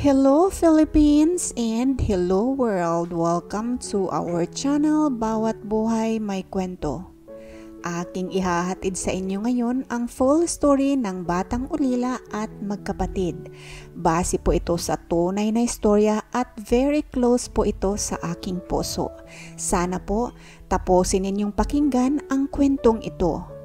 Hello Philippines and hello world! Welcome to our channel Bawat Buhay May Kwento. Aking ihahatid sa inyo ngayon ang full story ng Batang Ulila at Magkapatid. Base po ito sa tunay na istorya at very close po ito sa aking puso. Sana po tapusin ninyong pakinggan ang kwentong ito.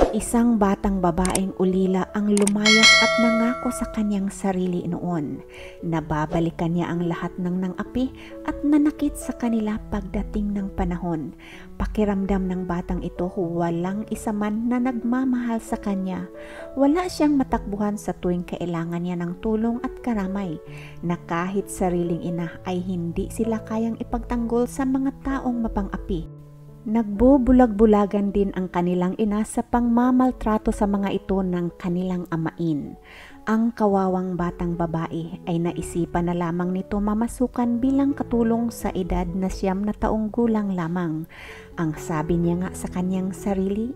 Isang batang babaeng ulila ang lumayas at nangako sa kanyang sarili noon na babalikan niya ang lahat ng nang-api at nanakit sa kanila pagdating ng panahon. Pakiramdam ng batang ito walang isa man na nagmamahal sa kanya. Wala siyang matakbuhan sa tuwing kailangan niya ng tulong at karamay, na kahit sariling ina ay hindi sila kayang ipagtanggol sa mga taong mapang-api. Nagbubulag-bulagan din ang kanilang ina sa pangmamaltrato sa mga ito ng kanilang amain. Ang kawawang batang babae ay naisipan na lamang nito mamasukan bilang katulong sa edad na 9 na taong gulang lamang. Ang sabi niya nga sa kanyang sarili,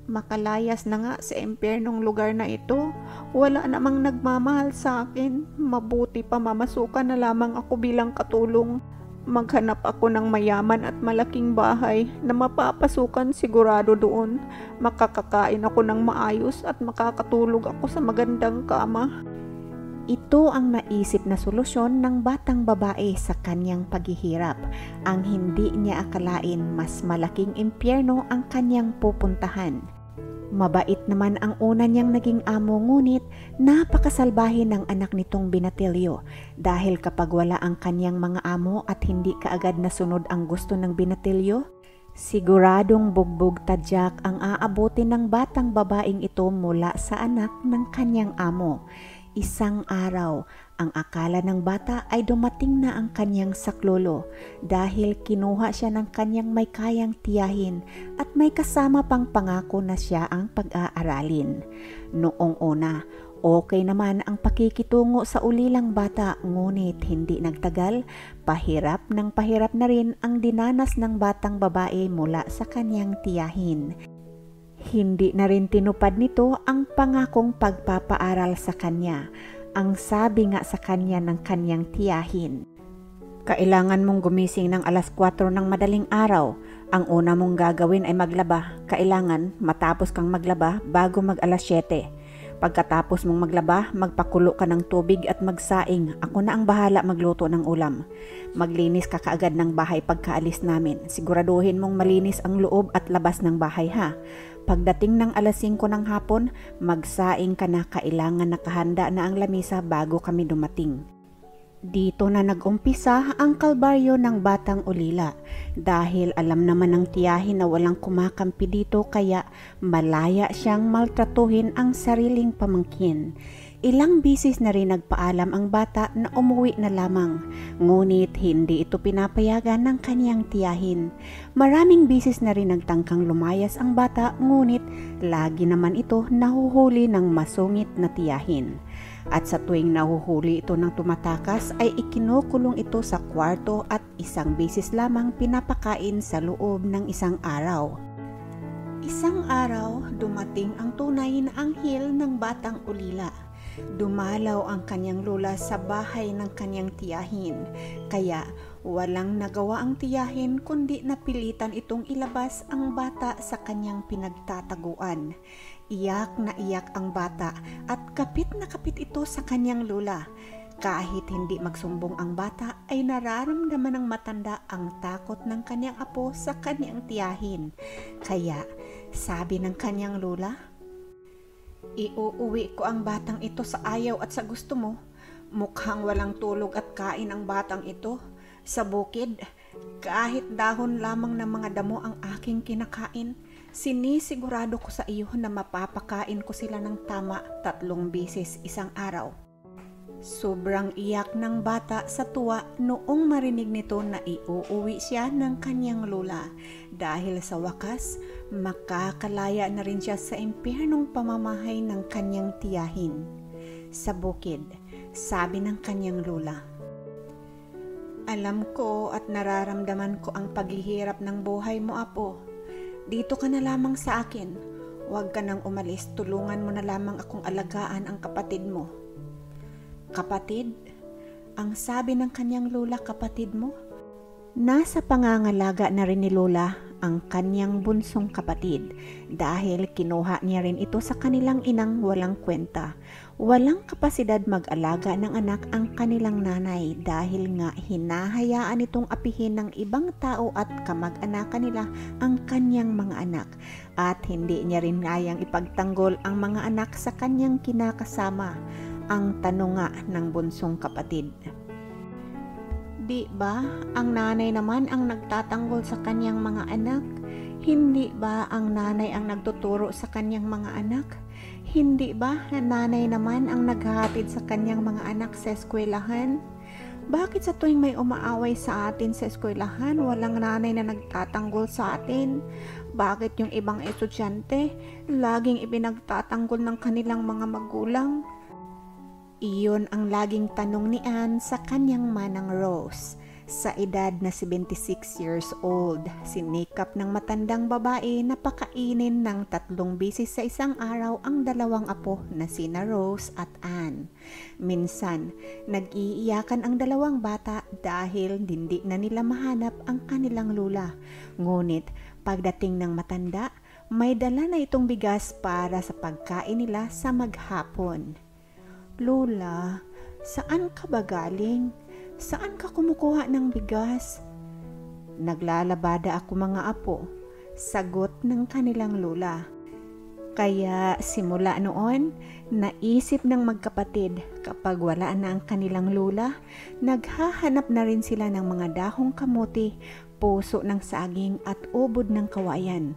"Makalayas na nga sa impyernong lugar na ito. Wala namang nagmamahal sa akin. Mabuti pa mamasukan na lamang ako bilang katulong. Maghanap ako ng mayaman at malaking bahay na mapapasukan sigurado doon. Makakakain ako ng maayos at makakatulog ako sa magandang kama." Ito ang naisip na solusyon ng batang babae sa kanyang paghihirap. Ang hindi niya akalain, mas malaking impyerno ang kanyang pupuntahan. Mabait naman ang una niyang naging amo, ngunit napakasalbahe ng anak nitong Binatilyo, dahil kapag wala ang kanyang mga amo at hindi kaagad nasunod ang gusto ng Binatilyo, siguradong bugbog tadyak ang aabutin ng batang babaeng ito mula sa anak ng kanyang amo. Isang araw, ang akala ng bata ay dumating na ang kanyang saklolo dahil kinuha siya ng kanyang may kayang tiyahin at may kasama pang pangako na siya ang pag-aaralin. Noong una, okay naman ang pakikitungo sa ulilang bata, ngunit hindi nagtagal, pahirap na rin ang dinanas ng batang babae mula sa kanyang tiyahin. Hindi na rin tinupad nito ang pangakong pagpapaaral sa kanya. Ang sabi nga sa kanya ng kanyang tiyahin, "Kailangan mong gumising ng alas 4 ng madaling araw. Ang una mong gagawin ay maglaba. Kailangan matapos kang maglaba bago mag alas 7. Pagkatapos mong maglaba, magpakulo ka ng tubig at magsaing. Ako na ang bahala magluto ng ulam. Maglinis ka kaagad ng bahay pagkaalis namin. Siguraduhin mong malinis ang loob at labas ng bahay, ha? Pagdating ng alas 5 ng hapon, magsaing ka na. Kailangan nakahanda na ang lamisa bago kami dumating." Dito na nag-umpisa ang kalbaryo ng batang ulila, dahil alam naman ng tiyahin na walang kumakampi dito, kaya malaya siyang maltratuhin ang sariling pamangkin. Ilang bisis na rin nagpaalam ang bata na umuwi na lamang, ngunit hindi ito pinapayagan ng kanyang tiyahin. Maraming bisis na rin nagtangkang lumayas ang bata, ngunit lagi naman ito nahuhuli ng masungit na tiyahin. At sa tuwing nahuhuli ito ng tumatakas, ay ikinukulong ito sa kwarto at isang bisis lamang pinapakain sa loob ng isang araw. Isang araw, dumating ang tunay na anghel ng batang ulila. Dumalaw ang kanyang lola sa bahay ng kanyang tiyahin, kaya walang nagawa ang tiyahin kundi napilitan itong ilabas ang bata sa kanyang pinagtataguan. Iyak na iyak ang bata at kapit na kapit ito sa kanyang lola. Kahit hindi magsumbong ang bata, ay nararamdaman ng matanda ang takot ng kanyang apo sa kanyang tiyahin. Kaya sabi ng kanyang lola, "Iuuwi ko ang batang ito sa ayaw at sa gusto mo. Mukhang walang tulog at kain ang batang ito. Sa bukid, kahit dahon lamang ng mga damo ang aking kinakain. Sinisigurado ko sa iyo na mapapakain ko sila ng tama 3 beses isang araw." Sobrang iyak ng bata sa tuwa noong marinig nito na iuuwi siya ng kanyang lola, dahil sa wakas, makakalaya na rin siya sa impyernong pamamahay ng kanyang tiyahin. Sa bukid, sabi ng kanyang lola, "Alam ko at nararamdaman ko ang paghihirap ng buhay mo, apo. Dito ka na lamang sa akin. Huwag ka nang umalis. Tulungan mo na lamang akong alagaan ang kapatid mo." Kapatid? Ang sabi ng kanyang lola, kapatid mo? Nasa pangangalaga na rin ni lola ang kanyang bunsong kapatid dahil kinuha niya rin ito sa kanilang inang walang kwenta. Walang kapasidad mag-alaga ng anak ang kanilang nanay dahil nga hinahayaan itong apihin ng ibang tao at kamag-anakan nila ang kanyang mga anak at hindi niya rin kayang ipagtanggol ang mga anak sa kanyang kinakasama. Ang tanong nga ng bunsong kapatid. Di ba ang nanay naman ang nagtatanggol sa kanyang mga anak? Hindi ba ang nanay ang nagtuturo sa kanyang mga anak? Hindi ba nanay naman ang naghahatid sa kanyang mga anak sa eskwelahan? Bakit sa tuwing may umaaway sa atin sa eskwelahan, walang nanay na nagtatanggol sa atin? Bakit yung ibang estudyante laging ipinagtatanggol ng kanilang mga magulang? Iyon ang laging tanong ni Anne sa kanyang manang Rose. Sa edad na 76 years old, sinikap ng matandang babae na pakainin ng 3 beses sa isang araw ang 2 apo na sina Rose at Anne. Minsan, nag-iiyakan ang 2 bata dahil hindi na nila mahanap ang kanilang lula. Ngunit pagdating ng matanda, may dala na itong bigas para sa pagkain nila sa maghapon. Lola, saan ka ba galing? Saan ka kumukuha ng bigas? Naglalabada ako mga apo, sagot ng kanilang lola. Kaya simula noon, naisip ng magkapatid kapag wala na ang kanilang lola, naghahanap na rin sila ng mga dahong kamuti, puso ng saging at ubod ng kawayan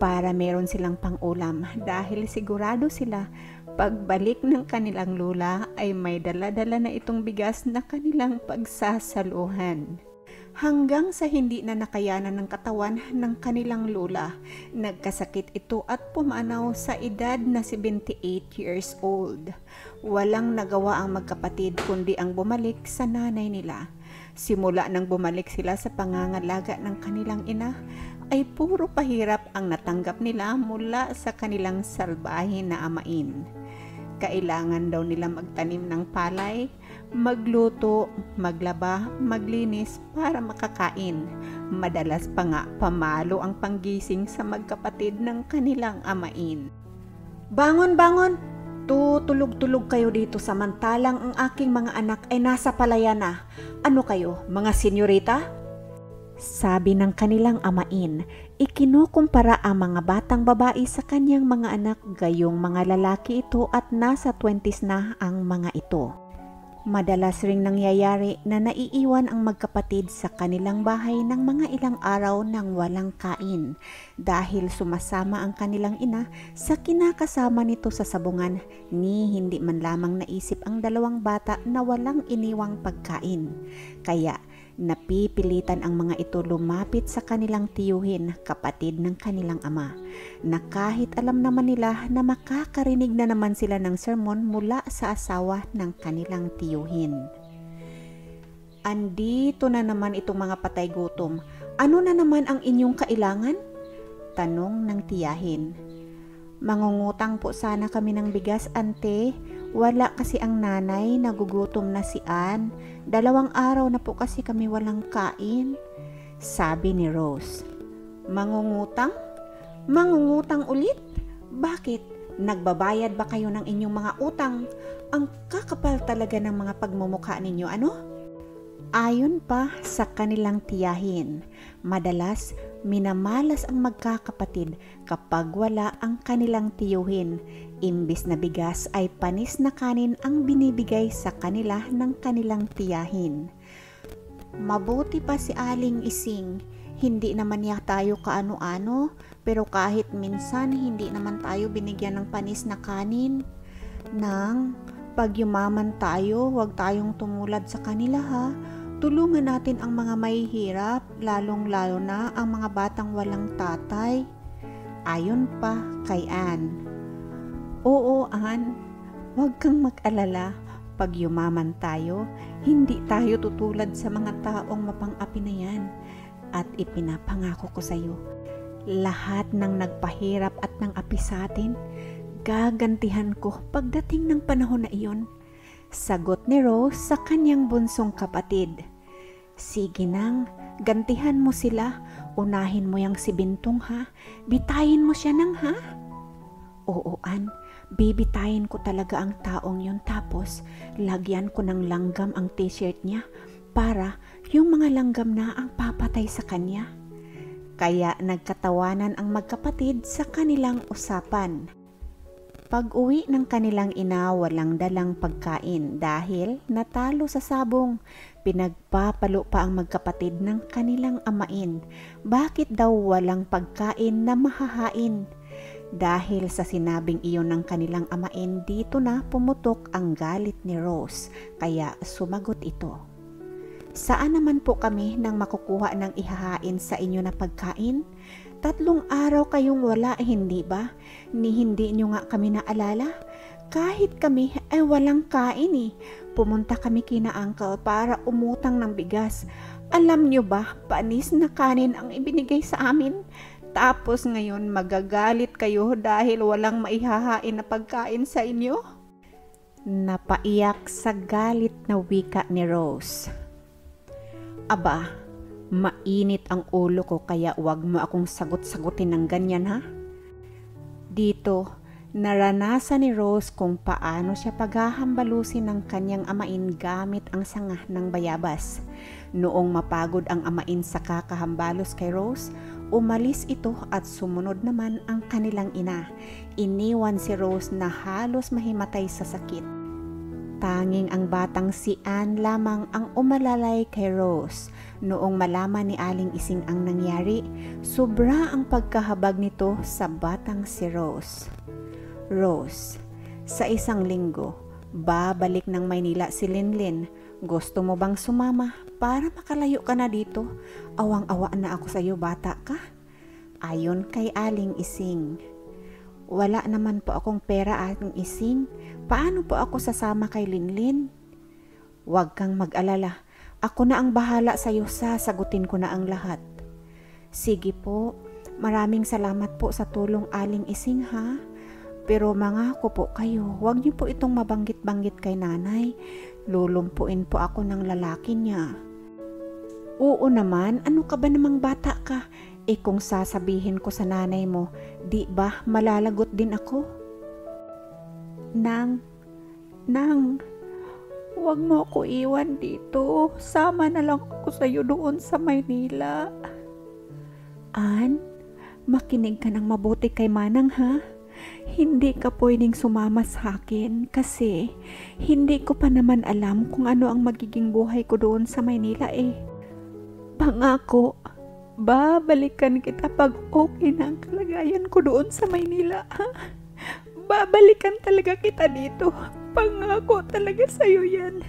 para meron silang pang-ulam dahil sigurado sila pagbalik ng kanilang lola ay may dala-dala na itong bigas na kanilang pagsasaluhan. Hanggang sa hindi na nakayanan ng katawan ng kanilang lola, nagkasakit ito at pumanaw sa edad na 78 years old. Walang nagawa ang magkapatid kundi ang bumalik sa nanay nila. Simula nang bumalik sila sa pangangalaga ng kanilang ina, ay puro pahirap ang natanggap nila mula sa kanilang salbahe na amain. Kailangan daw nila magtanim ng palay, magluto, maglaba, maglinis para makakain. Madalas pa nga pamalo ang panggising sa magkapatid ng kanilang amain. Bangon, bangon! Tutulog-tulog kayo dito samantalang ang aking mga anak ay nasa palayan na. Ano kayo, mga senyorita? Sabi ng kanilang amain, ikinukumpara ang mga batang babae sa kanyang mga anak gayong mga lalaki ito at nasa 20s na ang mga ito. Madalas ring nangyayari na naiiwan ang magkapatid sa kanilang bahay ng mga ilang araw nang walang kain dahil sumasama ang kanilang ina sa kinakasama nito sa sabungan ni hindi man lamang naisip ang 2 bata na walang iniwang pagkain. Kaya napipilitan ang mga ito lumapit sa kanilang tiyuhin, kapatid ng kanilang ama, na kahit alam naman nila na makakarinig na naman sila ng sermon mula sa asawa ng kanilang tiyuhin. Andito na naman itong mga patay gutom. Ano na naman ang inyong kailangan? Tanong ng tiyahin. Mangungutang po sana kami ng bigas, ante. Wala kasi ang nanay, nagugutom na si Anne. 2 araw na po kasi kami walang kain. Sabi ni Rose. Mangungutang? Mangungutang ulit? Bakit? Nagbabayad ba kayo ng inyong mga utang? Ang kakapal talaga ng mga pagmumukha ninyo, ano? Ayon pa sa kanilang tiyahin, madalas minamalas ang magkakapatid kapag wala ang kanilang tiyuhin. Imbis na bigas ay panis na kanin ang binibigay sa kanila ng kanilang tiyahin. Mabuti pa si Aling Ising, hindi naman niya tayo kaano-ano, pero kahit minsan hindi naman tayo binigyan ng panis na kanin. Nang pag yumaman tayo, huwag tayong tumulad sa kanila ha. Tulungan natin ang mga mahihirap, lalong-lalo na ang mga batang walang tatay. Ayon pa kay Anne. Oo, Anne, huwag kang mag-alala. Pag yumaman tayo, hindi tayo tutulad sa mga taong mapang-api na yan. At ipinapangako ko sa iyo, lahat ng nagpahirap at ng api sa atin, gagantihan ko pagdating ng panahon na iyon. Sagot ni Rose sa kanyang bunsong kapatid. Sige nang, gantihan mo sila. Unahin mo yang si Bintong ha. Bitayin mo siya nang ha. Oo, An. Bibitayin ko talaga ang taong yun, tapos lagyan ko ng langgam ang t-shirt niya para yung mga langgam na ang papatay sa kanya. Kaya nagkatawanan ang magkapatid sa kanilang usapan. Pag-uwi ng kanilang ina, walang dalang pagkain dahil natalo sa sabong. Pinagpapalo pa ang magkapatid ng kanilang amain. Bakit daw walang pagkain na mahahain? Dahil sa sinabing iyon ng kanilang amain, dito na pumutok ang galit ni Rose, kaya sumagot ito. Saan naman po kami nang makukuha ng ihahain sa inyo na pagkain? 3 araw kayong wala, hindi ba? Hindi nyo nga kami naalala? Kahit kami ay walang kain eh. Pumunta kami kina Uncle para umutang ng bigas. Alam nyo ba, panis na kanin ang ibinigay sa amin? Tapos ngayon magagalit kayo dahil walang maihahain na pagkain sa inyo? Napaiyak sa galit na wika ni Rose. Aba, mainit ang ulo ko kaya wag mo akong sagot-sagutin ng ganyan ha. Dito, naranasan ni Rose kung paano siya paghahambalusin ng kanyang amain gamit ang sanga ng bayabas. Noong mapagod ang amain sa kakahambalos kay Rose, umalis ito at sumunod naman ang kanilang ina. Iniwan si Rose na halos mahimatay sa sakit. Tanging ang batang si Anne lamang ang umalalay kay Rose. Noong malaman ni Aling Ising ang nangyari, sobra ang pagkahabag nito sa batang si Rose. Rose, sa 1 linggo, babalik ng Maynila si Linlin. Gusto mo bang sumama para makalayo ka na dito? Awang-awa na ako sa iyo, bata ka. Ayon kay Aling Ising. Wala naman po akong pera, Aling Ising. Paano po ako sasama kay Linlin? Huwag kang mag-alala. Ako na ang bahala sa iyo, sasagutin ko na ang lahat. Sige po, maraming salamat po sa tulong, Aling Ising ha. Pero mangako po kayo, huwag niyo po itong mabanggit-banggit kay nanay. Lulumpuin po ako ng lalaki niya. Oo naman, ano ka ba namang bata ka? Kung sasabihin ko sa nanay mo, di ba malalagot din ako? Nang, huwag mo ako iwan dito. Sama na lang ako sa iyo doon sa Maynila. Ann, makinig ka ng mabuti kay Manang ha. Hindi ka pwedeng sumama sa akin kasi hindi ko pa naman alam kung ano ang magiging buhay ko doon sa Maynila eh. Pangako, babalikan kita pag okay na ang kalagayan ko doon sa Maynila ha. Babalikan talaga kita dito. Pangako talaga sa'yo yan.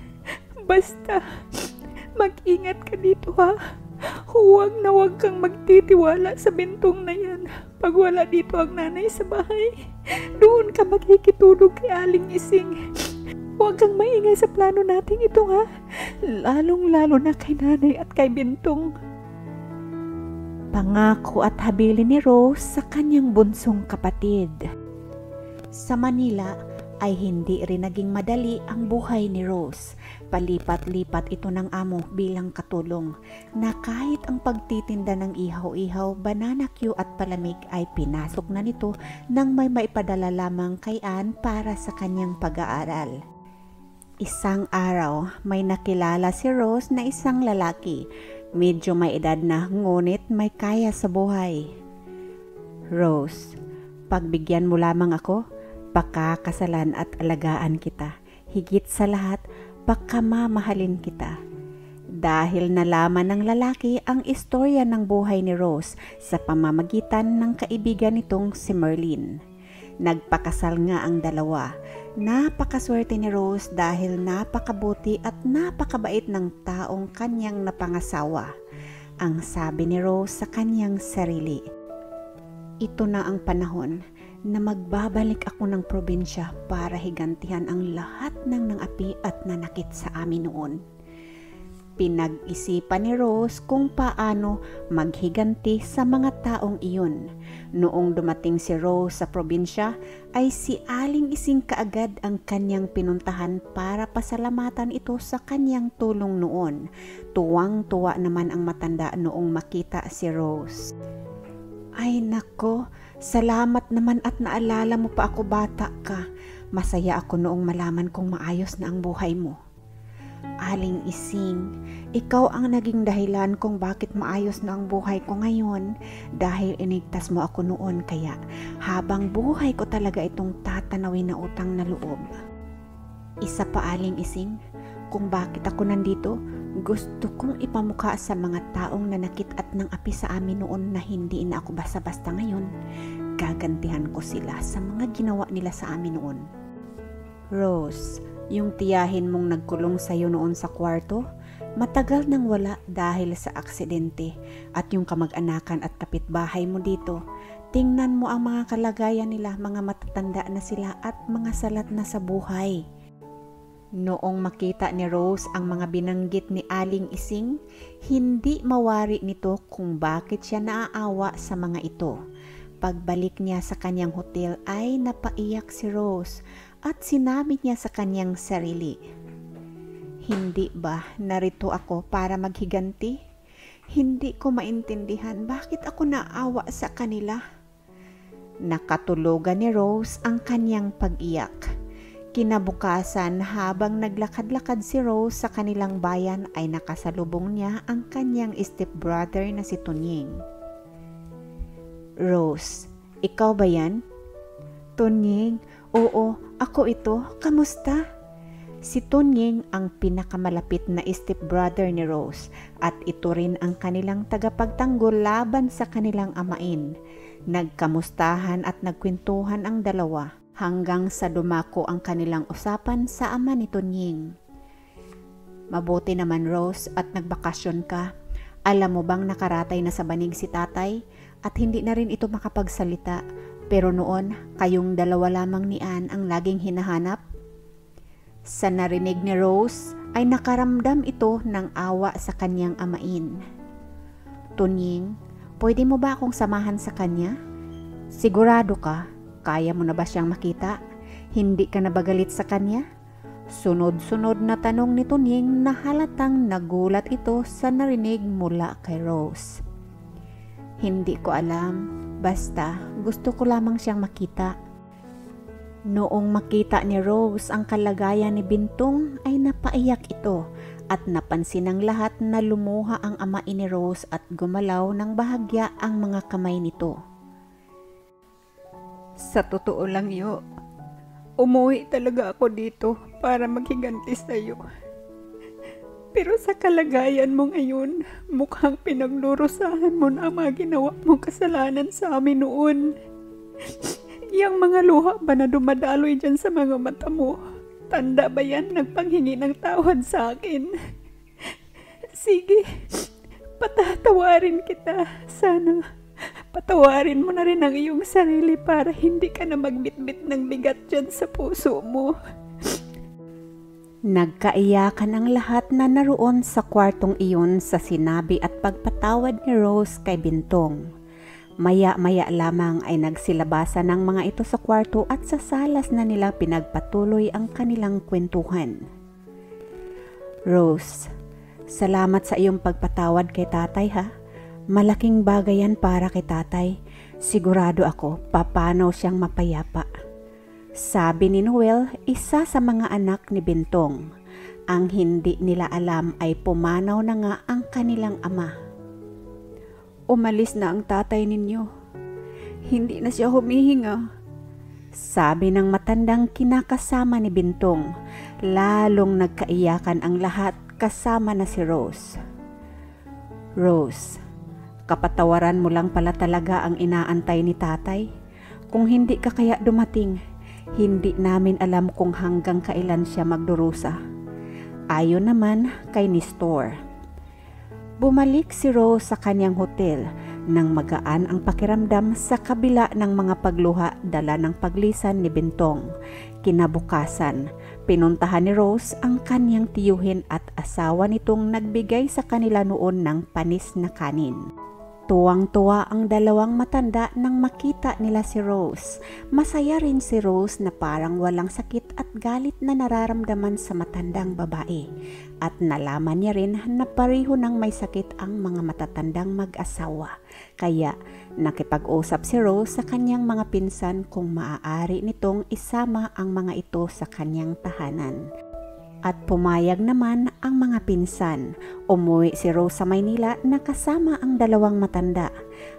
Basta, mag-ingat ka dito ha. Huwag na huwag kang magtitiwala sa Bintong na yan. Pag wala dito ang nanay sa bahay, doon ka makikitulog kay Aling Ising. Huwag kang maingay sa plano natin ito ha. Lalong-lalo na kay nanay at kay Bintong. Pangako at habilin ni Rose sa kanyang bunsong kapatid. Sa Manila ay hindi rin naging madali ang buhay ni Rose. Palipat-lipat ito ng amo bilang katulong na kahit ang pagtitinda ng ihaw-ihaw, banana Q at palamig ay pinasok na nito nang may maipadala lamang kay Ann para sa kanyang pag-aaral. Isang araw, may nakilala si Rose na isang lalaki. Medyo may edad na ngunit may kaya sa buhay. Rose, pagbigyan mo lamang ako, pakakasalan at alagaan kita. Higit sa lahat, pakamamahalin kita. Dahil nalaman ng lalaki ang istorya ng buhay ni Rose sa pamamagitan ng kaibigan nitong si Merlin. Nagpakasal nga ang dalawa. Napakaswerte ni Rose dahil napakabuti at napakabait ng taong kanyang napangasawa. Ang sabi ni Rose sa kanyang sarili, ito na ang panahon na magbabalik ako ng probinsya para higantihan ang lahat ng nangapi at nanakit sa amin noon. Pinag-isipan ni Rose kung paano maghiganti sa mga taong iyon. Noong dumating si Rose sa probinsya ay si Aling Ising kaagad ang kanyang pinuntahan para pasalamatan ito sa kanyang tulong noon. Tuwang-tuwa naman ang matanda noong makita si Rose. Ay nako, salamat naman at naalala mo pa ako bata ka. Masaya ako noong malaman kong maayos na ang buhay mo. Aling Ising, ikaw ang naging dahilan kung bakit maayos na ang buhay ko ngayon dahil inigtas mo ako noon, kaya habang buhay ko talaga itong tatanawin na utang na loob. Isa pa, Aling Ising, kung bakit ako nandito, gusto kong ipamukha sa mga taong nanakit at nang api sa amin noon na hindi na ako basta-basta ngayon. Gagantihan ko sila sa mga ginawa nila sa amin noon. Rose, yung tiyahin mong nagkulong sa'yo noon sa kwarto, matagal nang wala dahil sa aksidente, at yung kamag-anakan at kapitbahay mo dito, tingnan mo ang mga kalagayan nila, mga matatanda na sila at mga salat na sa buhay. Noong makita ni Rose ang mga binanggit ni Aling Ising, hindi mawari nito kung bakit siya naaawa sa mga ito. Pagbalik niya sa kanyang hotel ay napaiyak si Rose at sinabi niya sa kanyang sarili, "Hindi ba narito ako para maghiganti? Hindi ko maintindihan bakit ako naawa sa kanila." Nakatulugan ni Rose ang kanyang pag-iyak. Kinabukasan, habang naglakad-lakad si Rose sa kanilang bayan ay nakasalubong niya ang kanyang stepbrother na si Tunying. "Rose, ikaw ba yan?" "Tunying, oo, ako ito. Kamusta?" Si Tunying ang pinakamalapit na stepbrother ni Rose at ito rin ang kanilang tagapagtanggol laban sa kanilang amain. Nagkamustahan at nagkwentuhan ang dalawa hanggang sa dumako ang kanilang usapan sa ama ni Tunying. "Mabuti naman, Rose, at nagbakasyon ka. Alam mo bang nakaratay na sa banig si tatay at hindi na rin ito makapagsalita, pero noon kayong dalawa lamang ni Ann ang laging hinahanap?" Sa narinig ni Rose ay nakaramdam ito ng awa sa kanyang amain. "Tunying, pwede mo ba akong samahan sa kanya? Sigurado ka? Kaya mo na ba siyang makita? Hindi ka na ba galit sa kanya?" Sunod-sunod na tanong ni Tunying na halatang nagulat ito sa narinig mula kay Rose. "Hindi ko alam. Basta gusto ko lamang siyang makita." Noong makita ni Rose ang kalagayan ni Bintong ay napaiyak ito at napansin ng lahat na lumuha ang ama ni Rose at gumalaw ng bahagya ang mga kamay nito. "Sa totoo lang, Yo, umuwi talaga ako dito para maghiganti sa'yo. Pero sa kalagayan mo ngayon, mukhang pinaglurusahan mo na ang mga ginawa mong kasalanan sa amin noon. Yang mga luha ba na dumadaloy dyan sa mga mata mo? Tanda ba yan nagpanghingi ng tawad sa akin? Sige, patatawarin kita. Sana patawarin mo na rin ang iyong sarili para hindi ka na magbitbit ng bigat dyan sa puso mo." Nagkaiyakan ang lahat na naroon sa kwartong iyon sa sinabi at pagpatawad ni Rose kay Bintong. Maya-maya lamang ay nagsilabasan ng mga ito sa kwarto at sa salas na nila pinagpatuloy ang kanilang kwentuhan. "Rose, salamat sa iyong pagpatawad kay tatay ha. Malaking bagay yan para kay tatay. Sigurado ako papanaw siyang mapayapa." Sabi ni Noel, isa sa mga anak ni Bintong. Ang hindi nila alam ay pumanaw na nga ang kanilang ama. "Umalis na ang tatay ninyo. Hindi na siya humihinga," sabi ng matandang kinakasama ni Bintong. Lalong nagkaiyakan ang lahat kasama na si Rose. "Rose, kapatawaran mo lang pala talaga ang inaantay ni tatay. Kung hindi ka kaya dumating, hindi namin alam kung hanggang kailan siya magdurusa." Ayon naman kay Nestor. Bumalik si Rose sa kanyang hotel nang magaan ang pakiramdam sa kabila ng mga pagluha dala ng paglisan ni Bintong. Kinabukasan, pinuntahan ni Rose ang kanyang tiyuhin at asawa nitong nagbigay sa kanila noon ng panis na kanin. Tuwang-tuwa ang dalawang matanda nang makita nila si Rose. Masaya rin si Rose na parang walang sakit at galit na nararamdaman sa matandang babae. At nalaman niya rin na pareho nang may sakit ang mga matatandang mag-asawa. Kaya nakipag-usap si Rose sa kanyang mga pinsan kung maaari nitong isama ang mga ito sa kanyang tahanan. At pumayag naman ang mga pinsan. Umuwi si Rose sa Maynila na kasama ang dalawang matanda.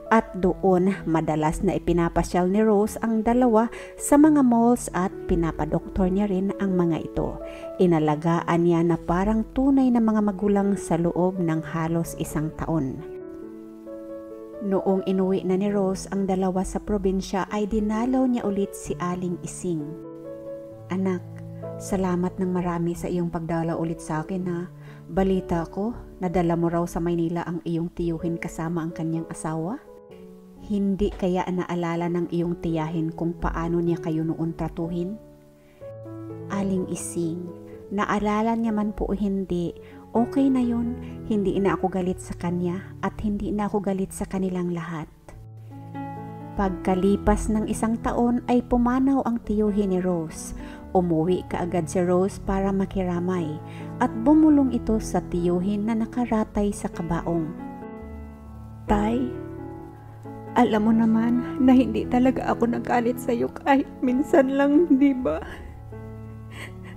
At doon madalas na ipinapasyal ni Rose ang dalawa sa mga malls at pinapadoktor niya rin ang mga ito. Inalagaan niya na parang tunay na mga magulang sa loob ng halos 1 taon. Noong inuwi na ni Rose ang dalawa sa probinsya ay dinalaw niya ulit si Aling Ising. Anak, salamat ng marami sa iyong pagdala ulit sa akin ha. Balita ko, nadala mo raw sa Maynila ang iyong tiyuhin kasama ang kanyang asawa? Hindi kaya naalala ng iyong tiyahin kung paano niya kayo noon tratuhin? Aling Ising, naalala niya man po o hindi, okay na yun. Hindi na ako galit sa kanya at hindi na ako galit sa kanilang lahat. Pagkalipas ng 1 taon ay pumanaw ang tiyuhin ni Rose. Umuwi kaagad si Rose para makiramay at bumulong ito sa tiyuhin na nakaratay sa kabaong. Tay, alam mo naman na hindi talaga ako nagalit sa iyo kahit minsan lang, di ba?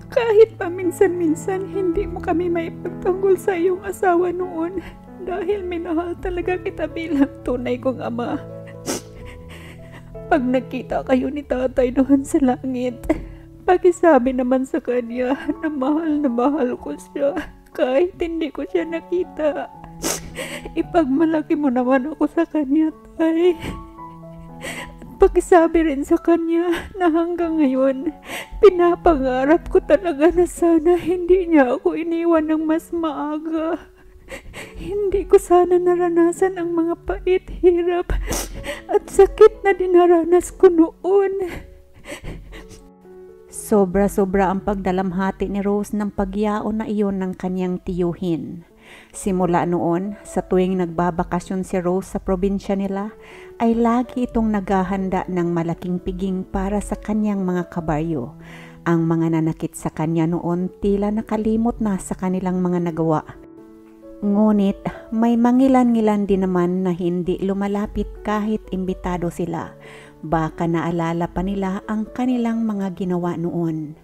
Kahit pa minsan-minsan hindi mo kami maipagtanggol sa iyong asawa noon dahil minahal talaga kita bilang tunay kong ama. Pag nakita kayo ni tatay doon sa langit, pakisabi naman sa kanya na mahal ko siya kahit hindi ko siya nakita. Ipagmalaki mo naman ako sa kanya, tay. At pakisabi rin sa kanya na hanggang ngayon, pinapangarap ko talaga na sana hindi niya ako iniwan ng mas maaga. Hindi ko sana naranasan ang mga pait, hirap at sakit na dinaranas ko noon. Sobra-sobra ang pagdalamhati ni Rose ng pagyaon na iyon ng kanyang tiyuhin. Simula noon, sa tuwing nagbabakasyon si Rose sa probinsya nila, ay lagi itong naghahanda ng malaking piging para sa kanyang mga kabaryo. Ang mga nanakit sa kanya noon tila nakalimot na sa kanilang mga nagawa. Ngunit may mangilan-ngilan din naman na hindi lumalapit kahit imbitado sila. Baka naalala pa nila ang kanilang mga ginawa noon.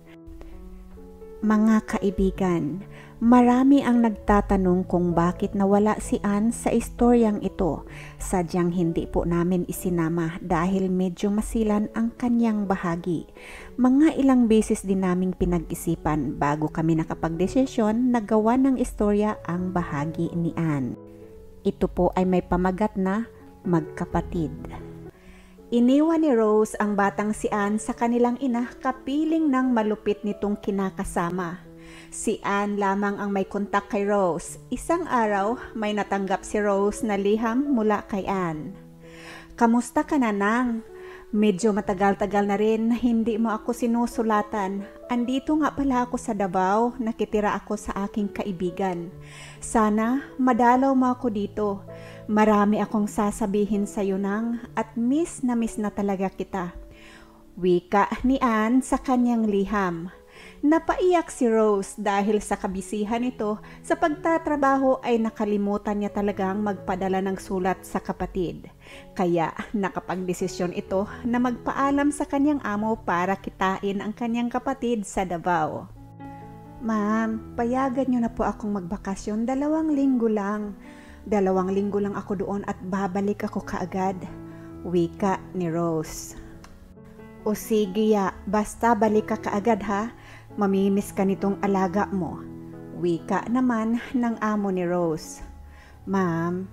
Mga kaibigan, marami ang nagtatanong kung bakit nawala si Ann sa istoryang ito. Sadyang hindi po namin isinama dahil medyo masilan ang kanyang bahagi. Mga ilang beses din naming pinag-isipan bago kami nakapagdesisyon na gawa ng istorya ang bahagi ni Ann. Ito po ay may pamagat na Magkapatid. Iniwan ni Rose ang batang si Ann sa kanilang ina kapiling ng malupit nitong kinakasama. Si Ann lamang ang may kontak kay Rose. Isang araw, may natanggap si Rose na liham mula kay Ann. Kamusta ka na, nang? Medyo matagal-tagal na rin hindi mo ako sinusulatan. Andito nga pala ako sa Davao, nakitira ako sa aking kaibigan. Sana madalaw mo ako dito. Marami akong sasabihin sa iyo, nang, at miss na talaga kita. Wika ni Ann sa kanyang liham. Napaiyak si Rose dahil sa kabisihan nito sa pagtatrabaho ay nakalimutan niya talagang magpadala ng sulat sa kapatid. Kaya nakapagdesisyon ito na magpaalam sa kanyang amo para kitain ang kanyang kapatid sa Davao. Ma'am, payagan niyo na po akong magbakasyon 2 linggo lang. 2 linggo lang ako doon at babalik ako kaagad. Wika ni Rose. O sige ya, basta balik ka kaagad ha. Mamimiss ka nitong alaga mo. Wika naman ng amo ni Rose. Ma'am,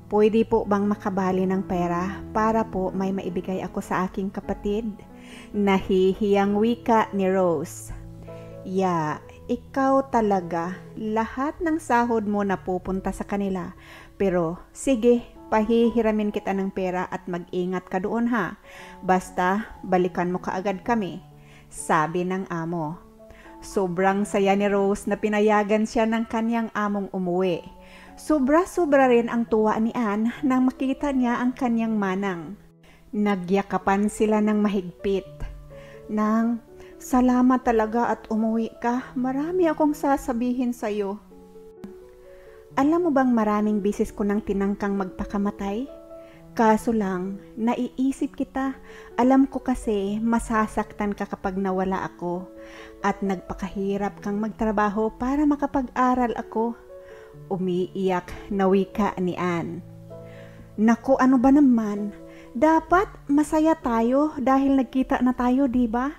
pwede po bang makabali ng pera para po may maibigay ako sa aking kapatid? Nahihiyang wika ni Rose. Ya, ikaw talaga. Lahat ng sahod mo na pupunta sa kanila. Pero sige, pahihiramin kita ng pera at mag-ingat ka doon ha. Basta balikan mo kaagad kami. sabi ng amo. Sobrang saya ni Rose na pinayagan siya ng kanyang among umuwi. Sobra-sobra rin ang tuwa ni Ann nang makita niya ang kanyang manang. Nagyakapan sila ng mahigpit. Nang, salamat talaga at umuwi ka. Marami akong sasabihin sa'yo. Alam mo bang maraming bisis ko nang tinangkang magpakamatay? Kaso lang, naiisip kita. Alam ko kasi masasaktan ka kapag nawala ako at nagpakahirap kang magtrabaho para makapag-aral ako. Umiiyak na wika ni Ann. Naku, ano ba naman? Dapat masaya tayo dahil nagkita na tayo, di ba?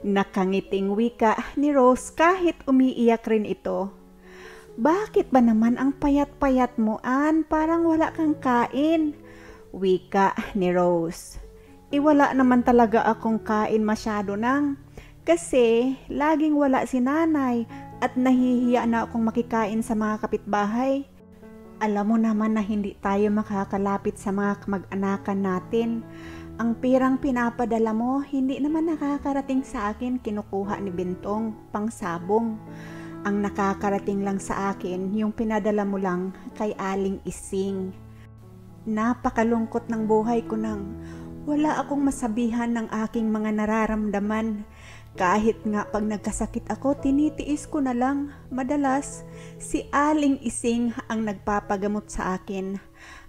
Nakangiting wika ni Rose kahit umiiyak rin ito. Bakit ba naman ang payat-payat mo, Ann? Parang wala kang kain. Wika ni Rose. Wala naman talaga akong kain masyado nang. Kasi laging wala si nanay at nahihiya na akong makikain sa mga kapitbahay. Alam mo naman na hindi tayo makakalapit sa mga kamag-anakan natin. Ang pirang pinapadala mo, hindi naman nakakarating sa akin, kinukuha ni Bintong, pangsabong. Ang nakakarating lang sa akin, yung pinadala mo lang kay Aling Ising. Napakalungkot ng buhay ko nang wala akong masabihan ng aking mga nararamdaman. Kahit nga pag nagkasakit ako, tinitiis ko na lang. Madalas, si Aling Ising ang nagpapagamot sa akin.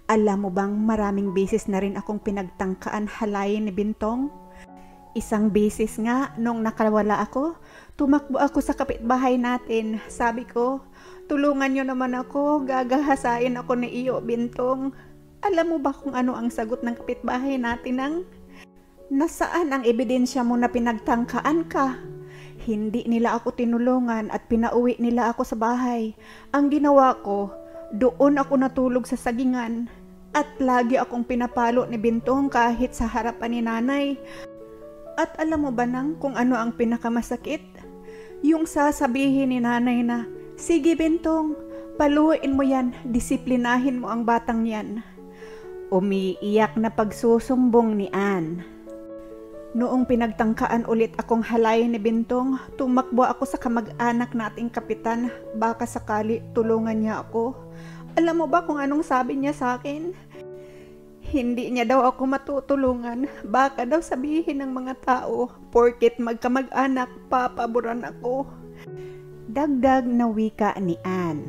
Alam mo bang maraming beses na rin akong pinagtangkaan halayin ni Bintong? Isang beses nga, nung nakawala ako, tumakbo ako sa kapitbahay natin. Sabi ko, tulungan nyo naman ako, gagahasain ako ni iyo, Bintong. Alam mo ba kung ano ang sagot ng kapitbahay natin nang? Nasaan ang ebidensya mo na pinagtangkaan ka? Hindi nila ako tinulungan at pinauwi nila ako sa bahay. Ang ginawa ko, doon ako natulog sa sagingan. At lagi akong pinapalo ni Bintong kahit sa harapan ni nanay. At alam mo ba nang kung ano ang pinakamasakit? Yung sasabihin ni nanay na, sige Bintong, paluin mo yan, disiplinahin mo ang batang yan. Umiiyak na pagsusumbong ni Ann. Noong pinagtangkaan ulit akong halay ni Bintong, tumakbo ako sa kamag-anak nating kapitan. Baka sakali tulungan niya ako. Alam mo ba kung anong sabi niya sa akin? Hindi niya daw ako matutulungan. Baka daw sabihin ng mga tao, porket magkamag-anak, papaboran ako. Dagdag na wika ni Ann.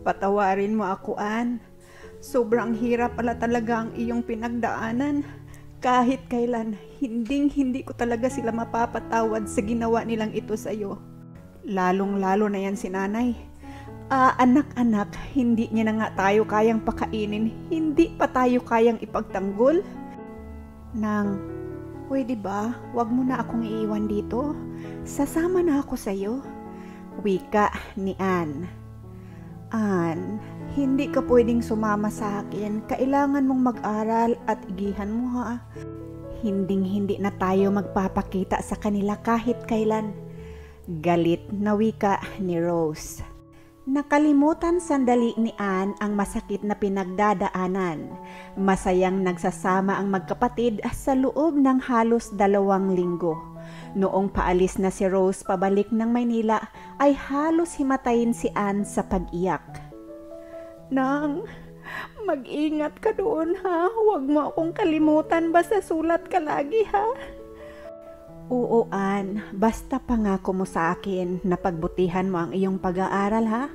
Patawarin mo ako, Ann. Sobrang hirap pala talaga ang iyong pinagdaanan. Kahit kailan, hindi ko talaga sila mapapatawad sa ginawa nilang ito sa iyo. Lalong-lalo na yan si nanay. Anak-anak, hindi niya na nga tayo kayang pakainin. Hindi pa tayo kayang ipagtanggol. Nang, pwede ba, wag mo na akong iiwan dito. Sasama na ako sa iyo. Wika ni Ann. Ann, hindi ka pwedeng sumama sa akin. Kailangan mong mag-aral at igihan mo ha. Hinding-hindi na tayo magpapakita sa kanila kahit kailan. Galit na wika ni Rose. Nakalimutan sandali ni Ann ang masakit na pinagdadaanan. Masayang nagsasama ang magkapatid sa loob ng halos 2 linggo. Noong paalis na si Rose pabalik ng Maynila ay halos himatayin si Ann sa pag-iyak. Nang, mag-ingat ka doon ha. Huwag mo akong kalimutan, basta sulat ka lagi ha. Oo, Ann. Basta pangako mo sa akin na pagbutihan mo ang iyong pag-aaral ha.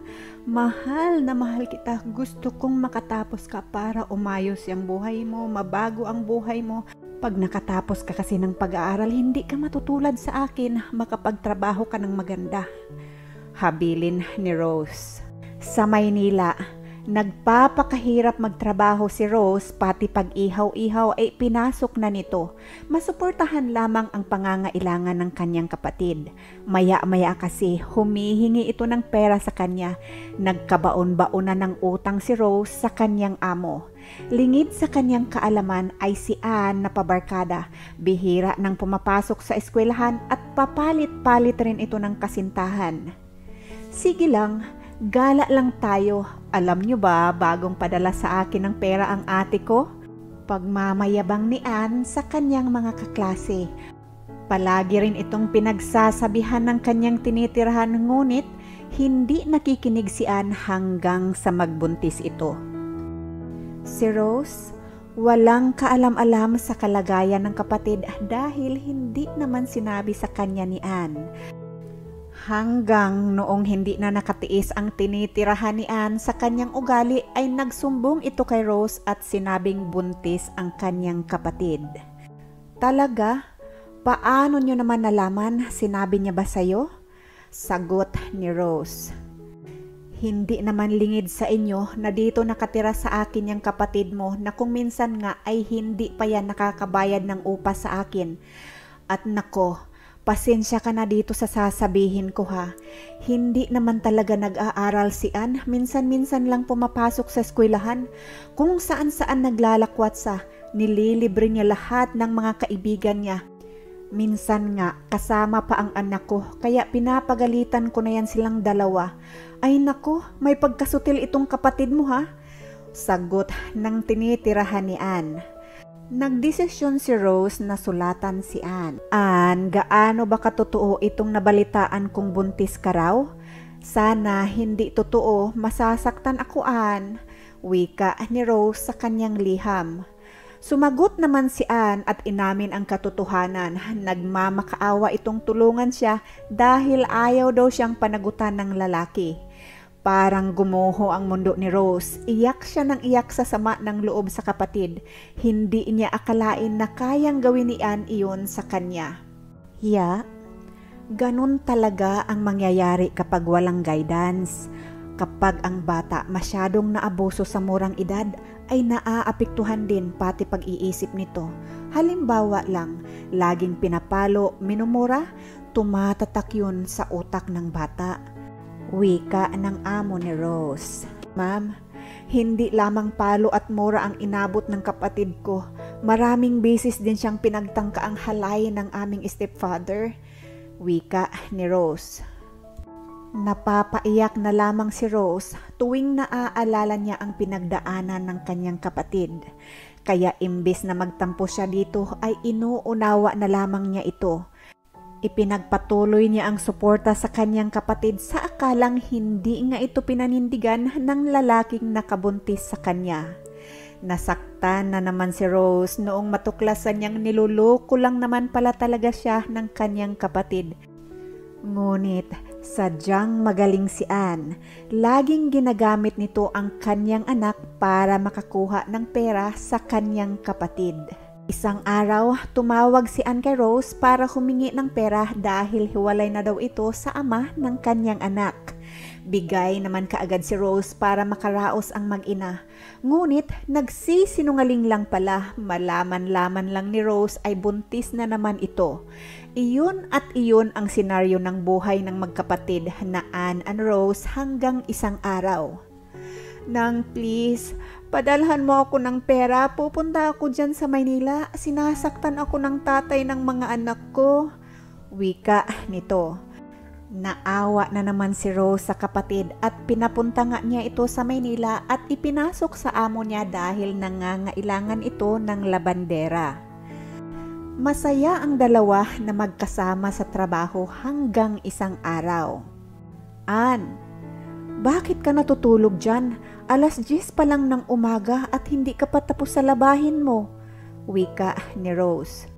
Mahal na mahal kita. Gusto kong makatapos ka para umayos ang buhay mo, mabago ang buhay mo. Pag nakatapos ka kasi ng pag-aaral, hindi ka matutulad sa akin, makapagtrabaho ka ng maganda. Habilin ni Rose. Sa Maynila, nagpapakahirap magtrabaho si Rose, pati pag-ihaw-ihaw ay pinasok na nito. Masuportahan lamang ang pangangailangan ng kanyang kapatid. Maya-maya kasi humihingi ito ng pera sa kanya. Nagkabaon-baonan ng utang si Rose sa kanyang amo. Lingid sa kanyang kaalaman ay si Ann na pabarkada. Bihira nang pumapasok sa eskwelahan at papalit-palit rin ito ng kasintahan. Sige lang, gala lang tayo. Alam nyo ba, bagong padala sa akin ng pera ang ate ko? Pagmamayabang ni Ann sa kanyang mga kaklase. Palagi rin itong pinagsasabihan ng kanyang tinitirahan, ngunit hindi nakikinig si Anne hanggang sa magbuntis ito. Si Rose, walang kaalam-alam sa kalagayan ng kapatid dahil hindi naman sinabi sa kanya ni Anne. Hanggang noong hindi na nakatiis ang tinitirahan ni Anne sa kanyang ugali ay nagsumbong ito kay Rose at sinabing buntis ang kanyang kapatid. Talaga? Paano nyo naman nalaman? Sinabi niya ba sa'yo? Sagot ni Rose. Hindi naman lingid sa inyo na dito nakatira sa akin yung kapatid mo na kung minsan nga ay hindi pa yan nakakabayad ng upa sa akin. At nako, pasensya ka na dito sa sasabihin ko ha. Hindi naman talaga nag-aaral si Anne. Minsan-minsan lang pumapasok sa eskwelahan. Kung saan-saan naglalakwat sa, nililibre niya lahat ng mga kaibigan niya. Minsan nga, kasama pa ang anak ko, kaya pinapagalitan ko na yan silang dalawa. Ay nako, may pagkasutil itong kapatid mo ha? Sagot ng tinitirahan ni Anne. Nagdesisyon si Rose na sulatan si Anne. Anne, gaano ba katotoo itong nabalitaan kong buntis ka raw? Sana hindi totoo, masasaktan ako Anne. Wika ni Rose sa kanyang liham. Sumagot naman si Anne at inamin ang katotohanan. Nagmamakaawa itong tulungan siya dahil ayaw daw siyang panagutan ng lalaki. Parang gumuho ang mundo ni Rose. Iyak siya ng iyak sa sama ng loob sa kapatid. Hindi niya akalain na kayang gawin ni Anne iyon sa kanya. Ganun talaga ang mangyayari kapag walang guidance. Kapag ang bata masyadong naabuso sa murang edad, ay naaapektuhan din pati pag-iisip nito. Halimbawa lang, laging pinapalo, minumura, tumatatak yun sa utak ng bata. Wika ng amo ni Rose. Ma'am, hindi lamang palo at mura ang inabot ng kapatid ko. Maraming beses din siyang pinagtangka ang halayin ng aming stepfather. Wika ni Rose. Napapaiyak na lamang si Rose tuwing naaalala niya ang pinagdaanan ng kanyang kapatid. Kaya imbes na magtampo siya dito ay inuunawa na lamang niya ito. Ipinagpatuloy niya ang suporta sa kanyang kapatid sa akalang hindi nga ito pinanindigan ng lalaking nakabuntis sa kanya. Nasaktan na naman si Rose noong matuklasan niyang niluloko lang naman pala talaga siya ng kanyang kapatid. Ngunit sadyang magaling si Anne. Laging ginagamit nito ang kanyang anak para makakuha ng pera sa kanyang kapatid. Isang araw, tumawag si Anne kay Rose para humingi ng pera dahil hiwalay na daw ito sa ama ng kanyang anak. Bigay naman kaagad si Rose para makaraos ang mag-ina. Ngunit nagsisinungaling lang pala, malaman-laman lang ni Rose ay buntis na naman ito. Iyon at iyon ang senaryo ng buhay ng magkapatid na Anne and Rose hanggang isang araw. Nang please, padalhan mo ako ng pera, pupunta ako dyan sa Maynila, sinasaktan ako ng tatay ng mga anak ko. Wika nito. Naawa na naman si Rose sa kapatid at pinapunta nga niya ito sa Maynila at ipinasok sa amo niya dahil nangangailangan ito ng labandera. Masaya ang dalawa na magkasama sa trabaho hanggang isang araw. Anne, bakit ka natutulog dyan? 10:00 pa lang ng umaga at hindi ka pa tapos sa labahin mo. Wika ni Rose.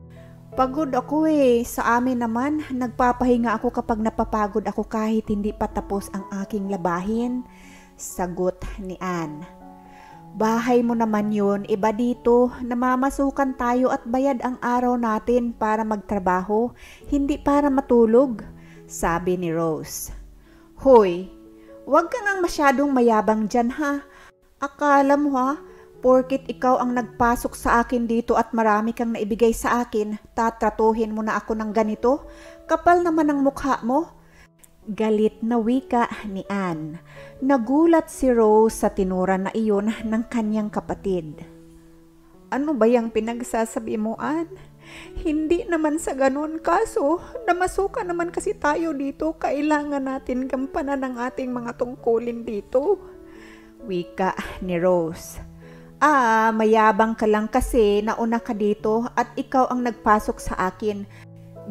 Pagod ako Sa amin naman, nagpapahinga ako kapag napapagod ako kahit hindi pa tapos ang aking labahin. Sagot ni Anne. Bahay mo naman yun, iba dito, namamasukan tayo at bayad ang araw natin para magtrabaho, hindi para matulog, sabi ni Rose. Hoy, wag ka ngang masyadong mayabang dyan ha. Akala mo ha, porkit ikaw ang nagpasok sa akin dito at marami kang naibigay sa akin, tatratuhin mo na ako ng ganito? Kapal naman ang mukha mo. Galit na wika ni Anne. Nagulat si Rose sa tinura na iyon ng kanyang kapatid. Ano ba yung pinagsasabi mo, Anne? Hindi naman sa ganun, kaso namasukan naman kasi tayo dito, kailangan natin gampanan ng ating mga tungkulin dito. Wika ni Rose. Mayabang ka lang kasi nauna ka dito at ikaw ang nagpasok sa akin.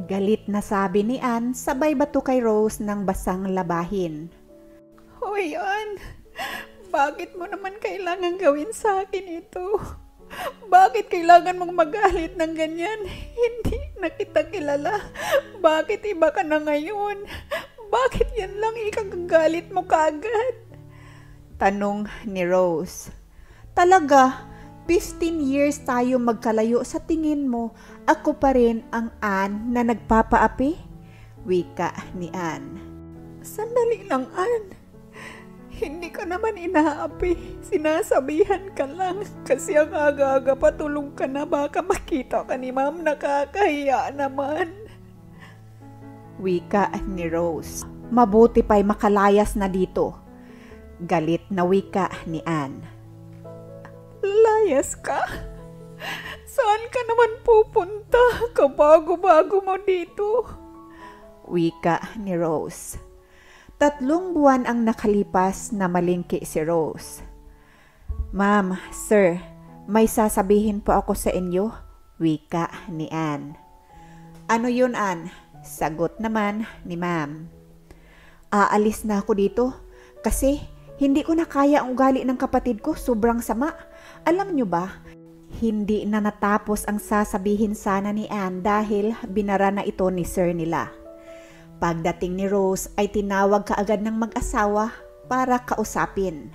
Galit na sabi ni Ann sabay bato kay Rose ng basang labahin. Hoy Ann, bakit mo naman kailangan gawin sa akin ito? Bakit kailangan mong magalit ng ganyan? Hindi na kita kilala. Bakit iba ka na ngayon? Bakit yan lang ikagagalit mo kaagad? Tanong ni Rose. Talaga, 15 years tayo magkalayo, sa tingin mo, ako pa rin ang Ann na nagpapaapi? Wika ni Ann. Sandali lang, Ann. Hindi ka naman inaapi. Sinasabihan ka lang kasi ang aga-aga patulong ka na, baka makita ka ni Ma'am, nakakahiya naman. Wika ni Rose. Mabuti pa'y makalayas na dito. Galit na wika ni Ann. Layas ka? Saan ka naman pupunta? Kabago-bago mo dito. Wika ni Rose. 3 buwan ang nakalipas na malingki si Rose. Ma'am, sir, may sasabihin po ako sa inyo. Wika ni Ann. Ano yun, Ann? Sagot naman ni Ma'am. Aalis na ako dito kasi hindi ko na kaya ang ugali ng kapatid ko, sobrang sama. Alam nyo ba, hindi na natapos ang sasabihin sana ni Ann dahil binara na ito ni sir nila. Pagdating ni Rose ay tinawag kaagad ng mag-asawa para kausapin.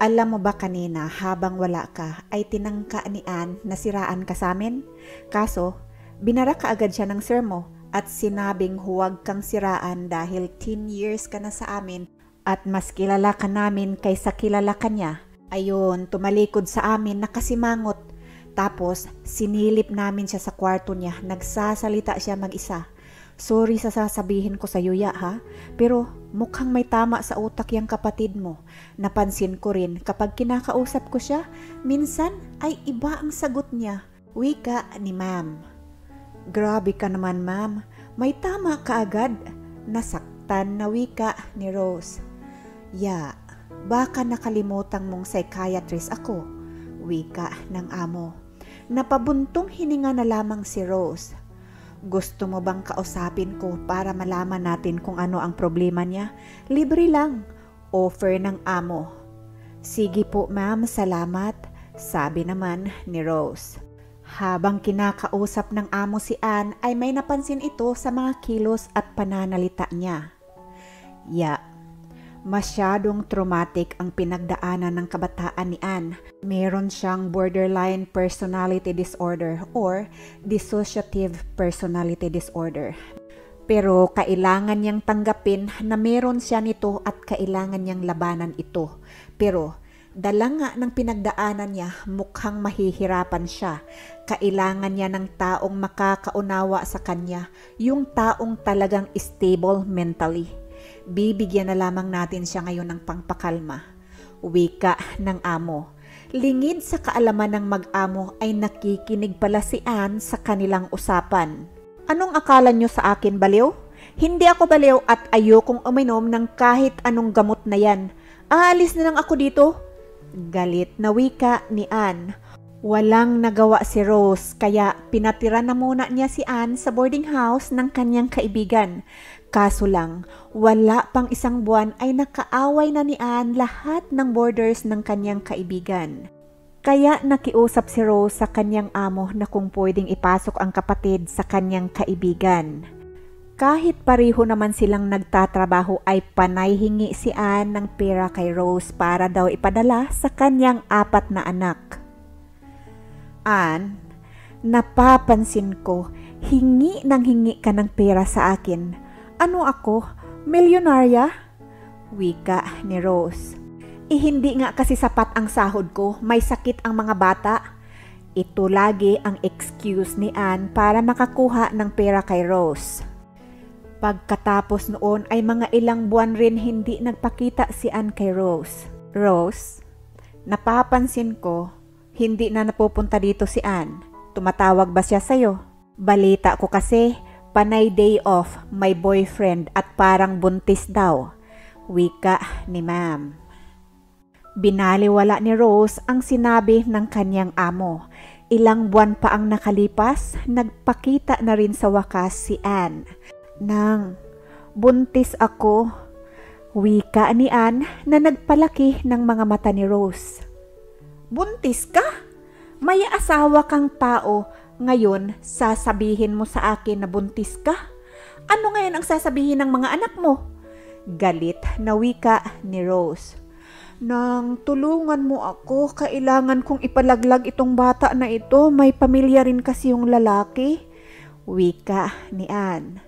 Alam mo ba kanina habang wala ka ay tinangka ni Ann na siraan ka sa amin? Kaso, binara kaagad siya ng sir mo at sinabing huwag kang siraan dahil 10 years ka na sa amin at mas kilala ka namin kaysa kilala ka niya. Ayun, tumalikod sa amin nakasimangot. Tapos, sinilip namin siya sa kwarto niya. Nagsasalita siya mag-isa. Sorry sa sasabihin ko sa yuya ha, pero mukhang may tama sa utak yung kapatid mo. Napansin ko rin kapag kinakausap ko siya, minsan ay iba ang sagot niya. Wika ni Ma'am. Grabe ka naman, Ma'am. May tama ka agad. Nasaktan na wika ni Rose. Baka nakalimutan mong psychiatrist ako. Wika ng amo. Napabuntong hininga na lamang si Rose. Gusto mo bang kausapin ko para malaman natin kung ano ang problema niya? Libre lang. Offer ng amo. Sige po ma'am, salamat. Sabi naman ni Rose. Habang kinakausap ng amo si Ann ay may napansin ito sa mga kilos at pananalita niya. Masyadong traumatic ang pinagdaanan ng kabataan ni Ann. Meron siyang borderline personality disorder or dissociative personality disorder. Pero kailangan niyang tanggapin na meron siya nito at kailangan niyang labanan ito. Pero dala nga ng pinagdaanan niya, mukhang mahihirapan siya. Kailangan niya ng taong makakaunawa sa kanya, yung taong talagang stable mentally. Bibigyan na lamang natin siya ngayon ng pangpakalma. Wika ng amo. Lingid sa kaalaman ng mag-amo ay nakikinig pala si Ann sa kanilang usapan. Anong akala nyo sa akin, baliw? Hindi ako baliw at ayokong uminom ng kahit anong gamot na yan. Aalis na lang ako dito. Galit na wika ni Ann. Walang nagawa si Rose kaya pinatira na muna niya si Ann sa boarding house ng kanyang kaibigan. Kaso lang, wala pang 1 buwan ay nakaaway na ni Ann lahat ng boarders ng kanyang kaibigan. Kaya nakiusap si Rose sa kanyang amo na kung pwedeng ipasok ang kapatid sa kanyang kaibigan. Kahit pareho naman silang nagtatrabaho ay panay hingi si Ann ng pera kay Rose para daw ipadala sa kanyang 4 na anak. Ann, napapansin ko, hingi ka ng pera sa akin. Ano ako? Milyonarya? Wika ni Rose. Hindi nga kasi sapat ang sahod ko, may sakit ang mga bata. Ito lagi ang excuse ni Ann para makakuha ng pera kay Rose. Pagkatapos noon ay mga ilang buwan rin hindi nagpakita si Ann kay Rose. Rose, napapansin ko, hindi na napupunta dito si Ann. Tumatawag ba siya sa'yo? Balita ko kasi, panay day off, may boyfriend at parang buntis daw. Wika ni Ma'am. Binaliwala ni Rose ang sinabi ng kanyang amo. Ilang buwan pa ang nakalipas, nagpakita na rin sa wakas si Anne. Nang, buntis ako. Wika ni Anne na nagpalaki ng mga mata ni Rose. Buntis ka? May asawa kang tao, ngayon sasabihin mo sa akin na buntis ka? Ano ngayon ang sasabihin ng mga anak mo? Galit na wika ni Rose. Nang tulungan mo ako, kailangan kong ipalaglag itong bata na ito. May pamilya rin kasi yung lalaki. Wika ni Anne.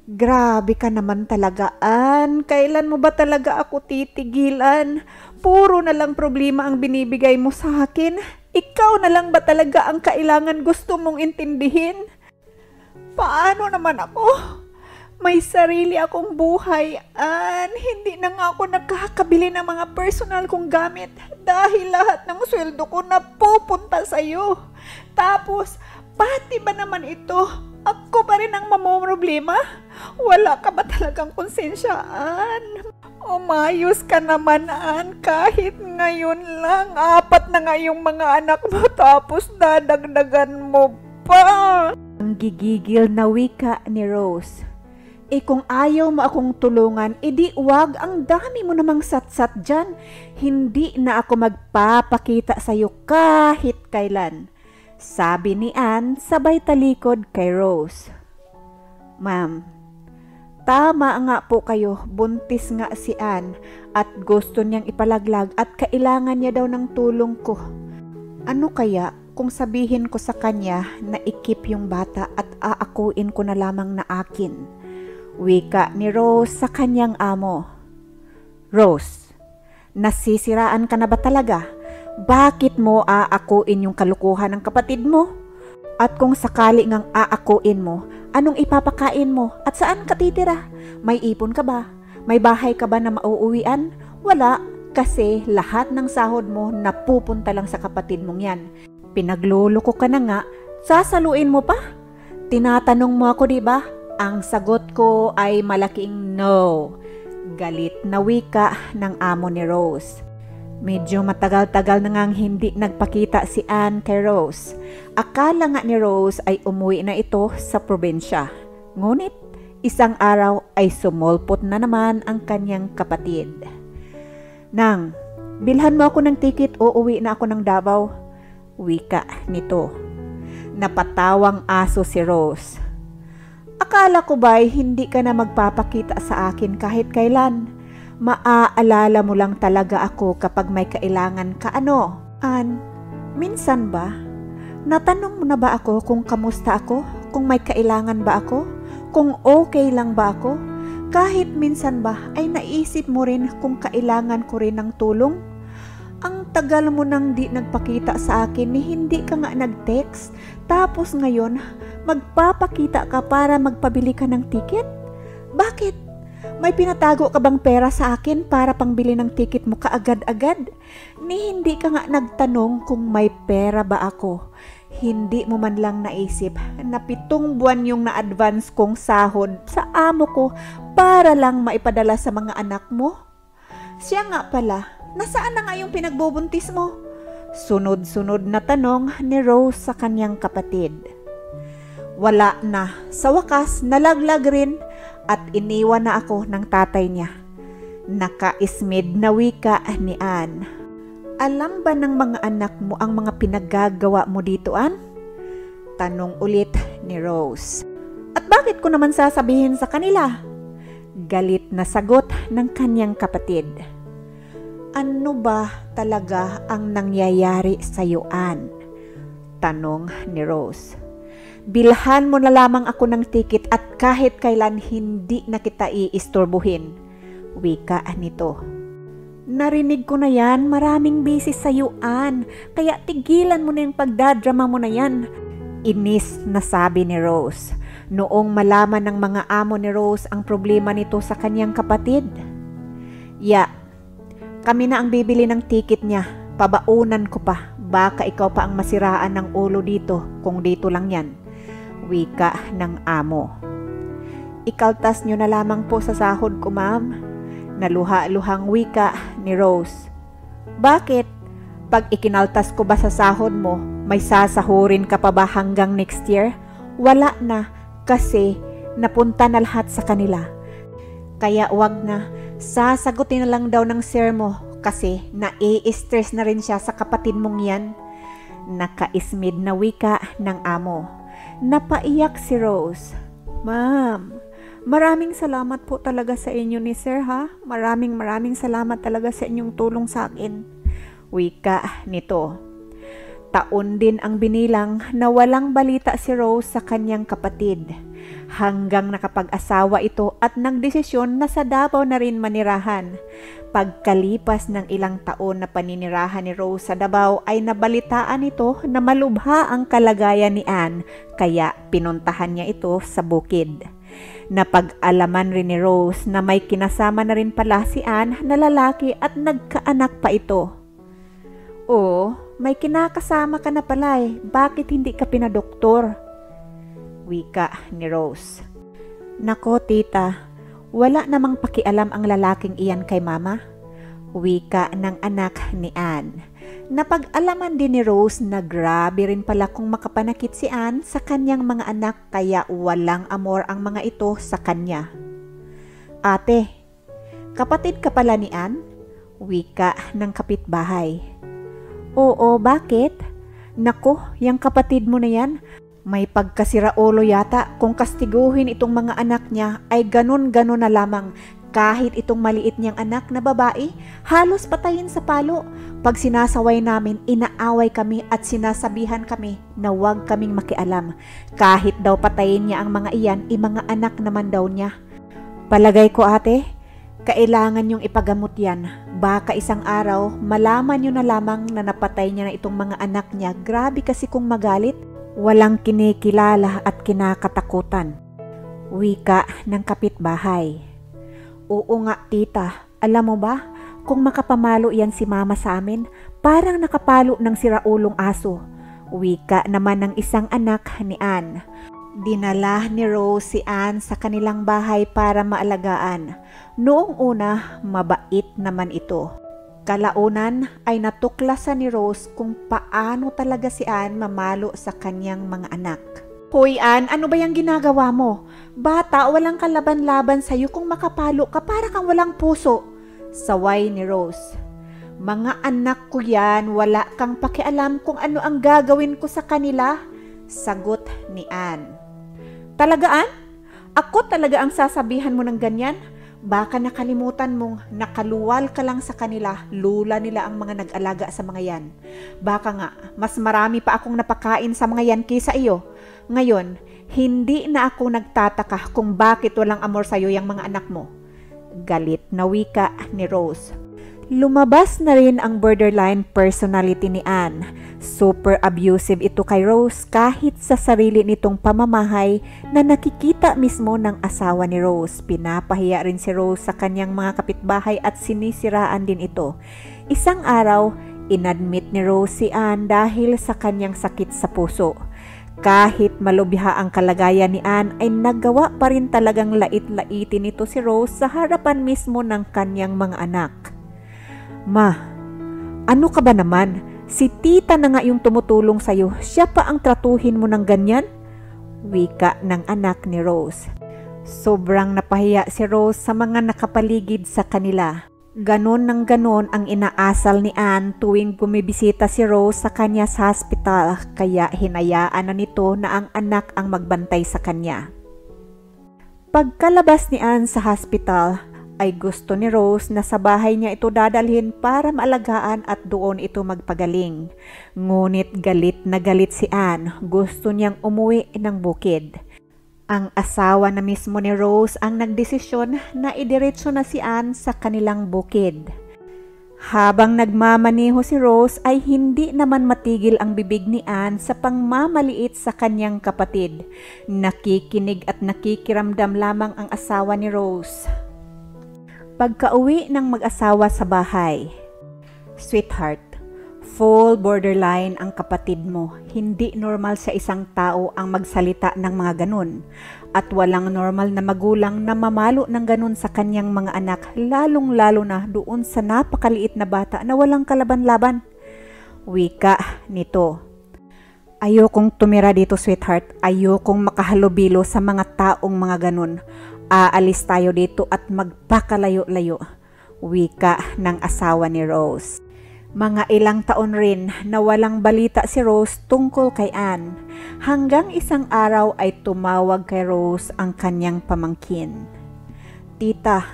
Grabe ka naman talaga, Anne. Kailan mo ba talaga ako titigilan? Puro na lang problema ang binibigay mo sa akin. Ikaw na lang ba talaga ang kailangan gusto mong intindihin? Paano naman ako? May sarili akong buhay, Anne. Hindi na nga ako nagkakabili ng mga personal kong gamit dahil lahat ng sweldo ko napupunta sa'yo. Tapos, pati ba naman ito? Ako pa rin ang mamumroblema? Wala ka ba talagang konsensya, Anne? Umayos ka naman, Anne. Kahit ngayon lang, 4 na nga yung mga anak mo tapos dadagdagan mo pa. Ang gigigil na wika ni Rose. Kung ayaw mo akong tulungan, edi wag, ang dami mo namang satsat dyan. Hindi na ako magpapakita sa'yo kahit kailan. Sabi ni Anne sabay talikod kay Rose. Ma'am, tama nga po kayo, buntis nga si Anne at gusto niyang ipalaglag at kailangan niya daw ng tulong ko. Ano kaya kung sabihin ko sa kanya na ikip yung bata at aakuin ko na lamang na akin? Wika ni Rose sa kanyang amo. Rose, nasisiraan ka na ba talaga? Bakit mo aakuin yung kalukuhan ng kapatid mo? At kung sakali ngang aakuin mo, anong ipapakain mo? At saan ka titira? May ipon ka ba? May bahay ka ba na mauuwian? Wala, kasi lahat ng sahod mo napupunta lang sa kapatid mong yan. Pinagluloko ka na nga, sasaluin mo pa? Tinatanong mo ako, di ba? Ang sagot ko ay malaking no. Galit na wika ng amo ni Rose. Medyo matagal-tagal na ngang hindi nagpakita si Anne kay Rose. Akala nga ni Rose ay umuwi na ito sa probinsya. Ngunit isang araw ay sumulpot na naman ang kanyang kapatid. Nang, bilhan mo ako ng ticket o uwi na ako ng Davao. Wika nito. Napatawang aso si Rose. Akala ko ba'y hindi ka na magpapakita sa akin kahit kailan? Maaalala mo lang talaga ako kapag may kailangan ka, ano? Anne, minsan ba? Natanong mo na ba ako kung kamusta ako? Kung may kailangan ba ako? Kung okay lang ba ako? Kahit minsan ba ay naisip mo rin kung kailangan ko rin ng tulong? Ang tagal mo nang di nagpakita sa akin ni hindi ka nga nag-text. Tapos ngayon, magpapakita ka para magpabili ka ng ticket? Bakit? May pinatago ka bang pera sa akin para pangbili ng ticket mo kaagad-agad? Ni hindi ka nga nagtanong kung may pera ba ako. Hindi mo man lang naisip na 7 buwan yung na-advance kong sahod sa amo ko para lang maipadala sa mga anak mo? Siya nga pala, nasaan na nga yung pinagbubuntis mo? Sunod-sunod na tanong ni Rose sa kanyang kapatid. Wala na. Sa wakas, nalaglag rin at iniwan na ako ng tatay niya. Nakaismid na wika ni Anne. Alam ba ng mga anak mo ang mga pinaggagawa mo dito, Anne? Tanong ulit ni Rose. At bakit ko naman sasabihin sa kanila? Galit na sagot ng kanyang kapatid. Ano ba talaga ang nangyayari sa iyo, Anne? Tanong ni Rose. Bilhan mo na lamang ako ng ticket at kahit kailan hindi na kita iistorbohin. Wika nito. Narinig ko na yan, maraming busy sa iyo, Anne. Kaya tigilan mo na yung pagdadrama mo na yan. Inis na sabi ni Rose. Noong malaman ng mga amo ni Rose ang problema nito sa kanyang kapatid. Kami na ang bibili ng ticket niya. Pabaunan ko pa. Baka ikaw pa ang masiraan ng ulo dito kung dito lang yan. Wika ng amo. Ikaltas nyo na lamang po sa sahod ko, ma'am. Naluha-luhang wika ni Rose. Bakit? Pag ikinaltas ko ba sa sahod mo, may sasahurin ka pa ba hanggang next year? Wala na, kasi napunta na lahat sa kanila. Kaya wag na, sasagutin na lang daw ng sir mo kasi nai-stress na rin siya sa kapatid mong yan. Nakaismid na wika ng amo. Napaiyak si Rose. Ma'am, maraming salamat po talaga sa inyo ni sir ha. Maraming salamat talaga sa inyong tulong sa akin. Wika nito. Taon din ang binilang na walang balita si Rose sa kanyang kapatid. Hanggang nakapag-asawa ito at nagdesisyon na sa Davao na rin manirahan. Pagkalipas ng ilang taon na paninirahan ni Rose sa Davao ay nabalitaan ito na malubha ang kalagayan ni Ann, kaya pinuntahan niya ito sa bukid. Napag-alaman rin ni Rose na may kinasama na rin pala si Ann na lalaki at nagkaanak pa ito. "Oh, may kinakasama ka na pala eh. Bakit hindi ka pinadoktor?" Wika ni Rose. "Nako tita, wala namang pakialam ang lalaking iyan kay mama." Wika ng anak ni Ann. Napag-alaman din ni Rose na grabe rin pala kung makapanakit si Ann sa kanyang mga anak, kaya walang amor ang mga ito sa kanya. "Ate, kapatid ka pala ni Ann?" Wika ng kapitbahay. "Oo, bakit?" "Nako, yung kapatid mo na yan, may pagkasiraulo yata. Kung kastiguhin itong mga anak niya ay ganun-ganun na lamang. Kahit itong maliit niyang anak na babae, halos patayin sa palo. Pag sinasaway namin, inaaway kami at sinasabihan kami na huwag kaming makialam. Kahit daw patayin niya ang mga iyan, mga anak naman daw niya." "Palagay ko ate, kailangan niyong ipagamot yan. Baka isang araw, malaman niyo na lamang na napatay niya na itong mga anak niya. Grabe kasi kung magalit. Walang kinikilala at kinakatakutan." Wika ng kapitbahay. "Oo nga tita, alam mo ba, kung makapamalo yan si mama sa amin, parang nakapalo ng siraulong aso." Wika naman ng isang anak ni Ann. Dinala ni Rose si Ann sa kanilang bahay para maalagaan. Noong una, mabait naman ito. Kalaunan ay natuklasan ni Rose kung paano talaga si Ann mamalo sa kanyang mga anak. "Hoy Ann, ano ba yung ginagawa mo? Bata, walang kalaban-laban sa'yo. Kung makapalo ka, para kang walang puso." Saway ni Rose. "Mga anak ko yan, wala kang pakialam kung ano ang gagawin ko sa kanila." Sagot ni Ann. "Talaga Ann? Ako talaga ang sasabihan mo ng ganyan? Baka nakalimutan mong nakaluwal ka lang sa kanila, lula nila ang mga nag-alaga sa mga yan. Baka nga, mas marami pa akong napakain sa mga yan kaysa iyo. Ngayon, hindi na ako nagtataka kung bakit walang amor sa'yo yung mga anak mo." Galit na wika ni Rose. Lumabas na rin ang borderline personality ni Ann. Super abusive ito kay Rose kahit sa sarili nitong pamamahay na nakikita mismo ng asawa ni Rose. Pinapahiya rin si Rose sa kanyang mga kapitbahay at sinisiraan din ito. Isang araw, inadmit ni Rose si Ann dahil sa kanyang sakit sa puso. Kahit malubha ang kalagayan ni Ann ay nagawa pa rin talagang lait-laitin nito si Rose sa harapan mismo ng kanyang mga anak. "Ma, ano ka ba naman? Si tita na nga yung tumutulong sa'yo. Siya pa ang tratuhin mo ng ganyan?" Wika ng anak ni Rose. Sobrang napahiya si Rose sa mga nakapaligid sa kanila. Ganon ng ganon ang inaasal ni Ann tuwing bumibisita si Rose sa kanya sa hospital, kaya hinayaan na nito na ang anak ang magbantay sa kanya. Pagkalabas ni Ann sa hospital, ay gusto ni Rose na sa bahay niya ito dadalhin para maalagaan at doon ito magpagaling. Ngunit galit na galit si Ann, gusto niyang umuwi ng bukid. Ang asawa na mismo ni Rose ang nagdesisyon na idiretso na si Ann sa kanilang bukid. Habang nagmamaneho si Rose ay hindi naman matigil ang bibig ni Ann sa pangmamaliit sa kanyang kapatid. Nakikinig at nakikiramdam lamang ang asawa ni Rose. Pagka-uwi ng mag-asawa sa bahay, "Sweetheart, full borderline ang kapatid mo. Hindi normal sa isang tao ang magsalita ng mga ganun. At walang normal na magulang na mamalo ng ganun sa kanyang mga anak, lalong-lalo na doon sa napakaliit na bata na walang kalaban-laban. Wika nito. Ayokong tumira dito, sweetheart. Ayokong makahalubilo sa mga taong mga ganun. Aalis tayo dito at magpakalayo-layo. Wika ng asawa ni Rose. Mga ilang taon rin na walang balita si Rose tungkol kay Anne. Hanggang isang araw ay tumawag kay Rose ang kanyang pamangkin. Tita,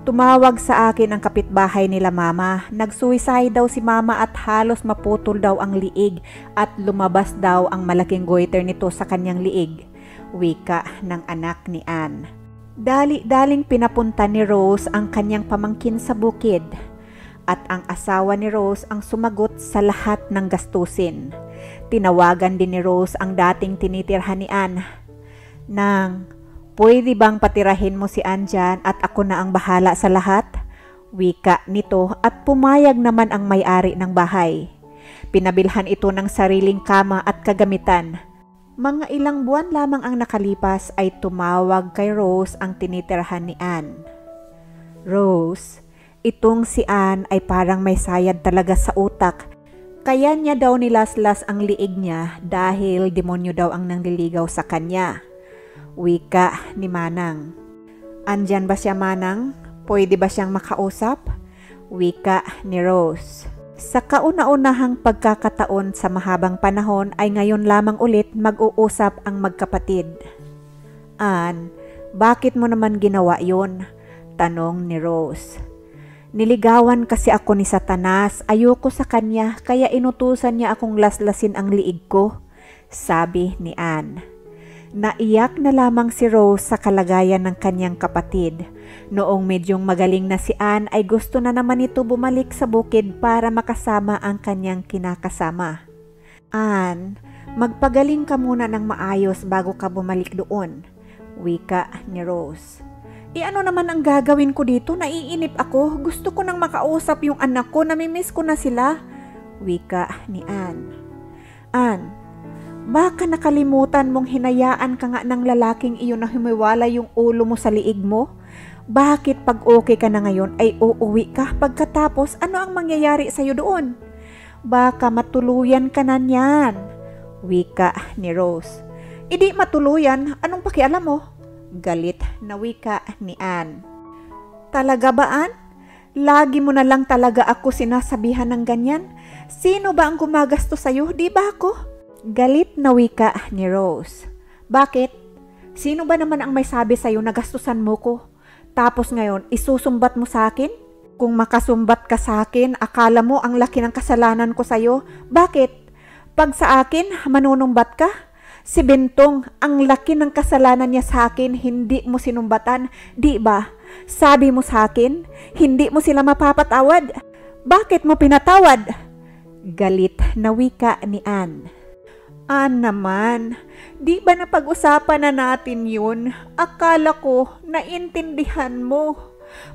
tumawag sa akin ang kapitbahay nila mama. Nagsuicide daw si mama at halos maputol daw ang liig at lumabas daw ang malaking goiter nito sa kanyang liig. Wika ng anak ni Anne. Dali-daling pinapunta ni Rose ang kanyang pamangkin sa bukid. At ang asawa ni Rose ang sumagot sa lahat ng gastusin. Tinawagan din ni Rose ang dating tinitirhan ni Anne. Nang, pwede bang patirahin mo si Anne dyan at ako na ang bahala sa lahat? Wika nito at pumayag naman ang may-ari ng bahay. Pinabilhan ito ng sariling kama at kagamitan. Mga ilang buwan lamang ang nakalipas ay tumawag kay Rose ang tinitirhan ni Anne. Rose, itong si Anne ay parang may sayad talaga sa utak. Kaya niya daw nilaslas ang liig niya dahil demonyo daw ang nangliligaw sa kanya. Wika ni Manang. Andyan ba siya, Manang? Pwede ba siyang makausap? Wika ni Rose. Sa kauna-unahang pagkakataon sa mahabang panahon ay ngayon lamang ulit mag-uusap ang magkapatid. Anne, bakit mo naman ginawa yun? Tanong ni Rose. Niligawan kasi ako ni Satanas, ayoko sa kanya kaya inutusan niya akong laslasin ang liig ko, sabi ni Anne. Naiyak na lamang si Rose sa kalagayan ng kanyang kapatid. Noong medyong magaling na si Anne ay gusto na naman ito bumalik sa bukid para makasama ang kanyang kinakasama. Anne, magpagaling ka muna ng maayos bago ka bumalik doon, wika ni Rose. Ano naman ang gagawin ko dito? Naiinip ako. Gusto ko nang makausap yung anak ko. Namimiss ko na sila. Wika ni Anne. Anne, baka nakalimutan mong hinayaan ka nga ng lalaking iyon na humiwala yung ulo mo sa liig mo? Bakit pag okay ka na ngayon ay uuwi ka? Pagkatapos, ano ang mangyayari sa'yo doon? Baka matuluyan ka na niyan. Wika ni Rose. Idi matuluyan, anong pakialam mo? Galit na wika ni Anne. Talaga ba, Anne? Lagi mo na lang talaga ako sinasabihan ng ganyan? Sino ba ang gumagasto sa'yo? Di ba ako? Galit na wika ni Rose. Bakit? Sino ba naman ang may sabi sa'yo na gastusan mo ko? Tapos ngayon, isusumbat mo sa akin? Kung makasumbat ka sa akin, akala mo ang laki ng kasalanan ko sa'yo? Bakit? Pag sa akin, manunumbat ka? Si Bentong, ang laki ng kasalanan niya sa akin, hindi mo sinumbatan, di ba? Sabi mo sa akin, hindi mo sila mapapatawad. Bakit mo pinatawad? Galit na wika ni Anne. Anne naman, di ba napag-usapan na natin yun? Akala ko, naintindihan mo.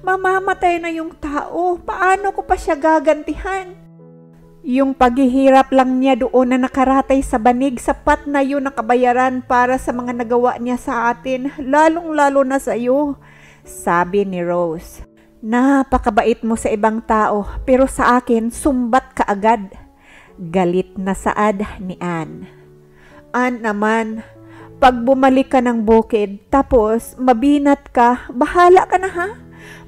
Mamamatay na yung tao, paano ko pa siya gagantihan? Yung paghihirap lang niya doon na nakaratay sa banig, sapat na yun nakabayaran para sa mga nagawa niya sa atin, lalong-lalo na sa iyo, sabi ni Rose. Napakabait mo sa ibang tao, pero sa akin, sumbat ka agad. Galit na saad ni Anne. Anne naman, pag bumalik ka ng bukid, tapos mabinat ka, bahala ka na ha?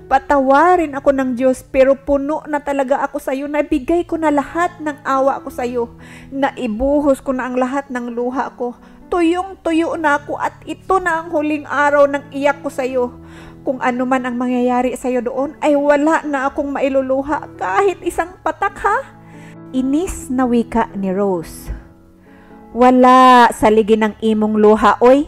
Patawarin ako ng Diyos, pero puno na talaga ako sa iyo. Nabigay ko na lahat ng awa ko sa iyo. Naibuhos ko na ang lahat ng luha ko. Tuyong-tuyo na ako at ito na ang huling araw ng iyak ko sa iyo. Kung ano man ang mangyayari sa iyo doon, ay wala na akong mailuluha kahit isang patak ha? Inis na wika ni Rose. Wala sa ligi ng imong luha, oy.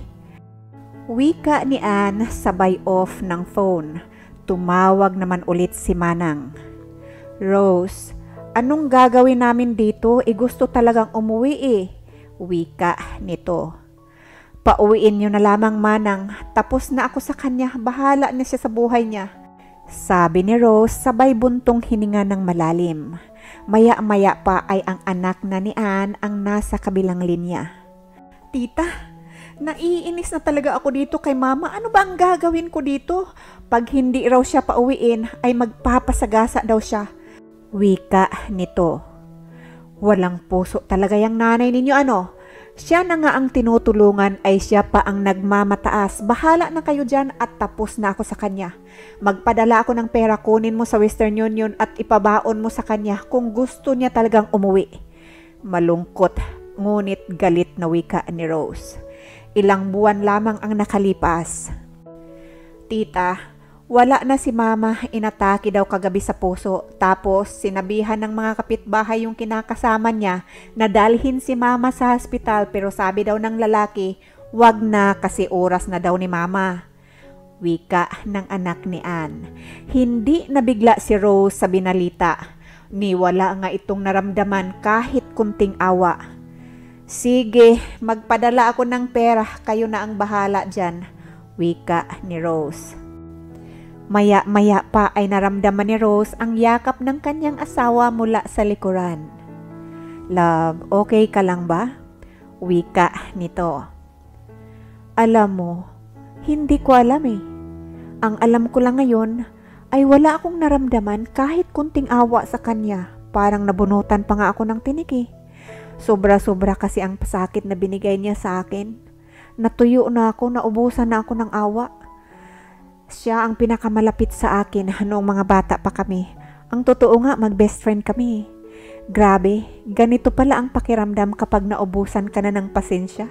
Wika ni Anne sabay off ng phone. Tumawag naman ulit si Manang. Rose, anong gagawin namin dito? Gusto talagang umuwi eh. Wika nito. Pauwiin niyo na lamang, Manang. Tapos na ako sa kanya. Bahala na siya sa buhay niya. Sabi ni Rose sabay buntong hininga ng malalim. Maya-maya pa ay ang anak na ni Anne ang nasa kabilang linya. Tita, naiinis na talaga ako dito kay Mama. Ano ba ang gagawin ko dito? Pag hindi raw siya pauwiin, ay magpapasagasa daw siya. Wika nito. Walang puso talaga yung nanay ninyo ano? Siya na nga ang tinutulungan ay siya pa ang nagmamataas. Bahala na kayo dyan at tapos na ako sa kanya. Magpadala ako ng pera, kunin mo sa Western Union at ipabaon mo sa kanya kung gusto niya talagang umuwi. Malungkot, ngunit galit na wika ni Rose. Ilang buwan lamang ang nakalipas. Tita, wala na si mama, inatake daw kagabi sa puso. Tapos sinabihan ng mga kapitbahay yung kinakasama niya na dalhin si mama sa hospital, pero sabi daw ng lalaki, wag na kasi oras na daw ni mama. Wika ng anak ni Ann. Hindi nabigla si Rose sa binalita. Ni wala nga itong naramdaman kahit kunting awa. Sige, magpadala ako ng pera, kayo na ang bahala dyan. Wika ni Rose. Maya-maya pa ay naramdaman ni Rose ang yakap ng kanyang asawa mula sa likuran. Love, okay ka lang ba? Wika nito. Alam mo, hindi ko alam eh. Ang alam ko lang ngayon ay wala akong naramdaman kahit kunting awa sa kanya. Parang nabunutan pa nga ako ng tinik eh. Sobra-sobra kasi ang pasakit na binigay niya sa akin. Natuyo na ako, naubusan na ako ng awa. Siya ang pinakamalapit sa akin noong mga bata pa kami. Ang totoo nga, mag-best friend kami. Grabe, ganito pala ang pakiramdam kapag naubusan ka na ng pasensya.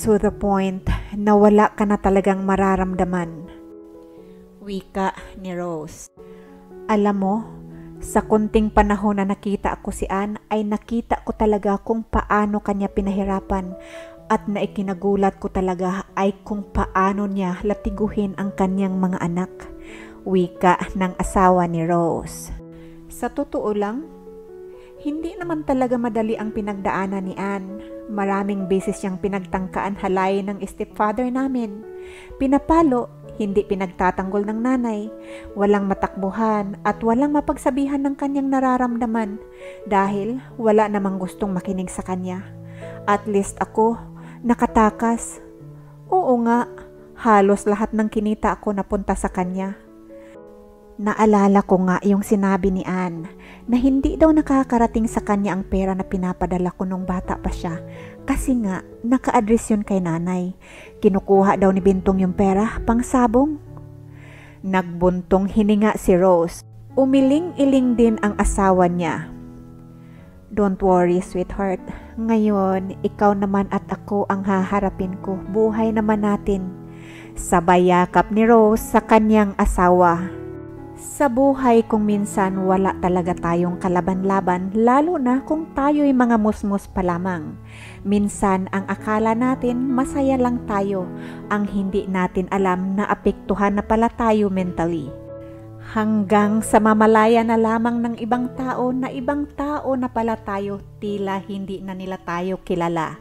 To the point na wala ka na talagang mararamdaman. Wika ni Rose. Alam mo, sa kunting panahon na nakita ako si Ann, ay nakita ko talaga kung paano kanya pinahirapan. At naikinagulat ko talaga ay kung paano niya latiguhin ang kanyang mga anak. Wika ng asawa ni Rose. Sa totoo lang, hindi naman talaga madali ang pinagdaanan ni Ann. Maraming beses siyang pinagtangkaan halay ng stepfather namin. Pinapalo, hindi pinagtatanggol ng nanay. Walang matakbuhan at walang mapagsabihan ng kanyang nararamdaman dahil wala namang gustong makinig sa kanya. At least ako, nakatakas. Oo nga, halos lahat ng kinita ako napunta sa kanya. Naalala ko nga yung sinabi ni Ann na hindi daw nakakarating sa kanya ang pera na pinapadala ko nung bata pa siya kasi nga naka-address yun kay nanay. Kinukuha daw ni Bintong yung pera pang sabong. Nagbuntong hininga si Rose. Umiling-iling din ang asawa niya. Don't worry, sweetheart. Ngayon, ikaw naman at ako ang haharapin ko. Buhay naman natin. Sabay yakap ni Rose sa kanyang asawa. Sa buhay kung minsan wala talaga tayong kalaban-laban, lalo na kung tayo'y mga musmus pa lamang. Minsan ang akala natin masaya lang tayo, ang hindi natin alam na apektuhan na pala tayo mentally. Hanggang sa mamalaya na lamang ng ibang tao na pala tayo, tila hindi na nila tayo kilala.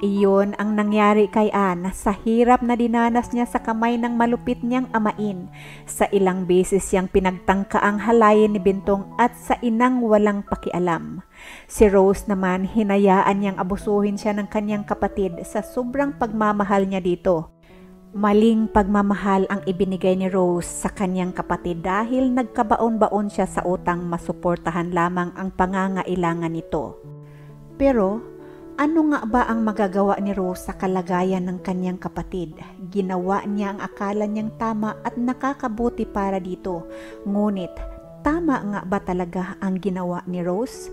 Iyon ang nangyari kay Ann sa hirap na dinanas niya sa kamay ng malupit niyang amain. Sa ilang beses siyang pinagtangkaang halayin ni Bintong at sa inang walang pakialam. Si Rose naman, hinayaan niyang abusuhin siya ng kanyang kapatid sa sobrang pagmamahal niya dito. Maling pagmamahal ang ibinigay ni Rose sa kanyang kapatid dahil nagkabaon-baon siya sa utang masuportahan lamang ang pangangailangan nito. Pero ano nga ba ang magagawa ni Rose sa kalagayan ng kanyang kapatid? Ginawa niya ang akala niyang tama at nakakabuti para dito. Ngunit tama nga ba talaga ang ginawa ni Rose?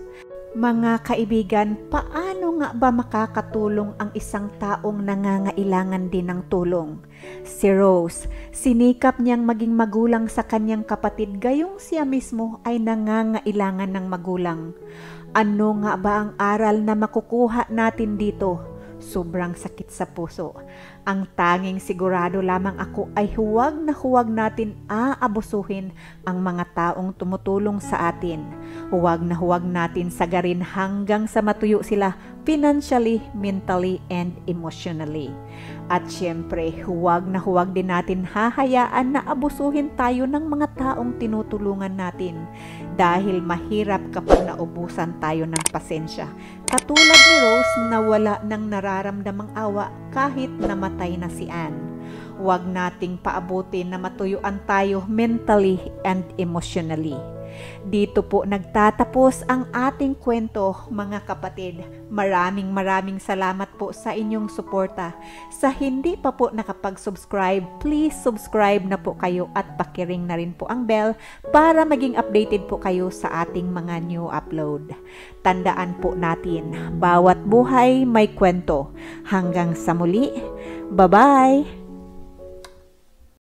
Mga kaibigan, paano nga ba makakatulong ang isang taong nangangailangan din ng tulong? Si Rose, sinikap niyang maging magulang sa kanyang kapatid gayong siya mismo ay nangangailangan ng magulang. Ano nga ba ang aral na makukuha natin dito? Sobrang sakit sa puso. Ang tanging sigurado lamang ako ay huwag natin aabusuhin ang mga taong tumutulong sa atin. Huwag natin sagarin hanggang sa matuyo sila financially, mentally, and emotionally. At syempre, huwag din natin hahayaan na abusuhin tayo ng mga taong tinutulungan natin dahil mahirap kapag naubusan tayo ng pasensya. Katulad ni Rose na wala nang nararamdamang awa kahit namatay na si Ann. Huwag nating paabutin na matuyuan tayo mentally and emotionally. Dito po nagtatapos ang ating kwento, mga kapatid. Maraming salamat po sa inyong suporta. Sa hindi pa po nakapag-subscribe, please subscribe na po kayo at pakiring na rin po ang bell para maging updated po kayo sa ating mga new upload. Tandaan po natin, bawat buhay may kwento. Hanggang sa muli, bye-bye!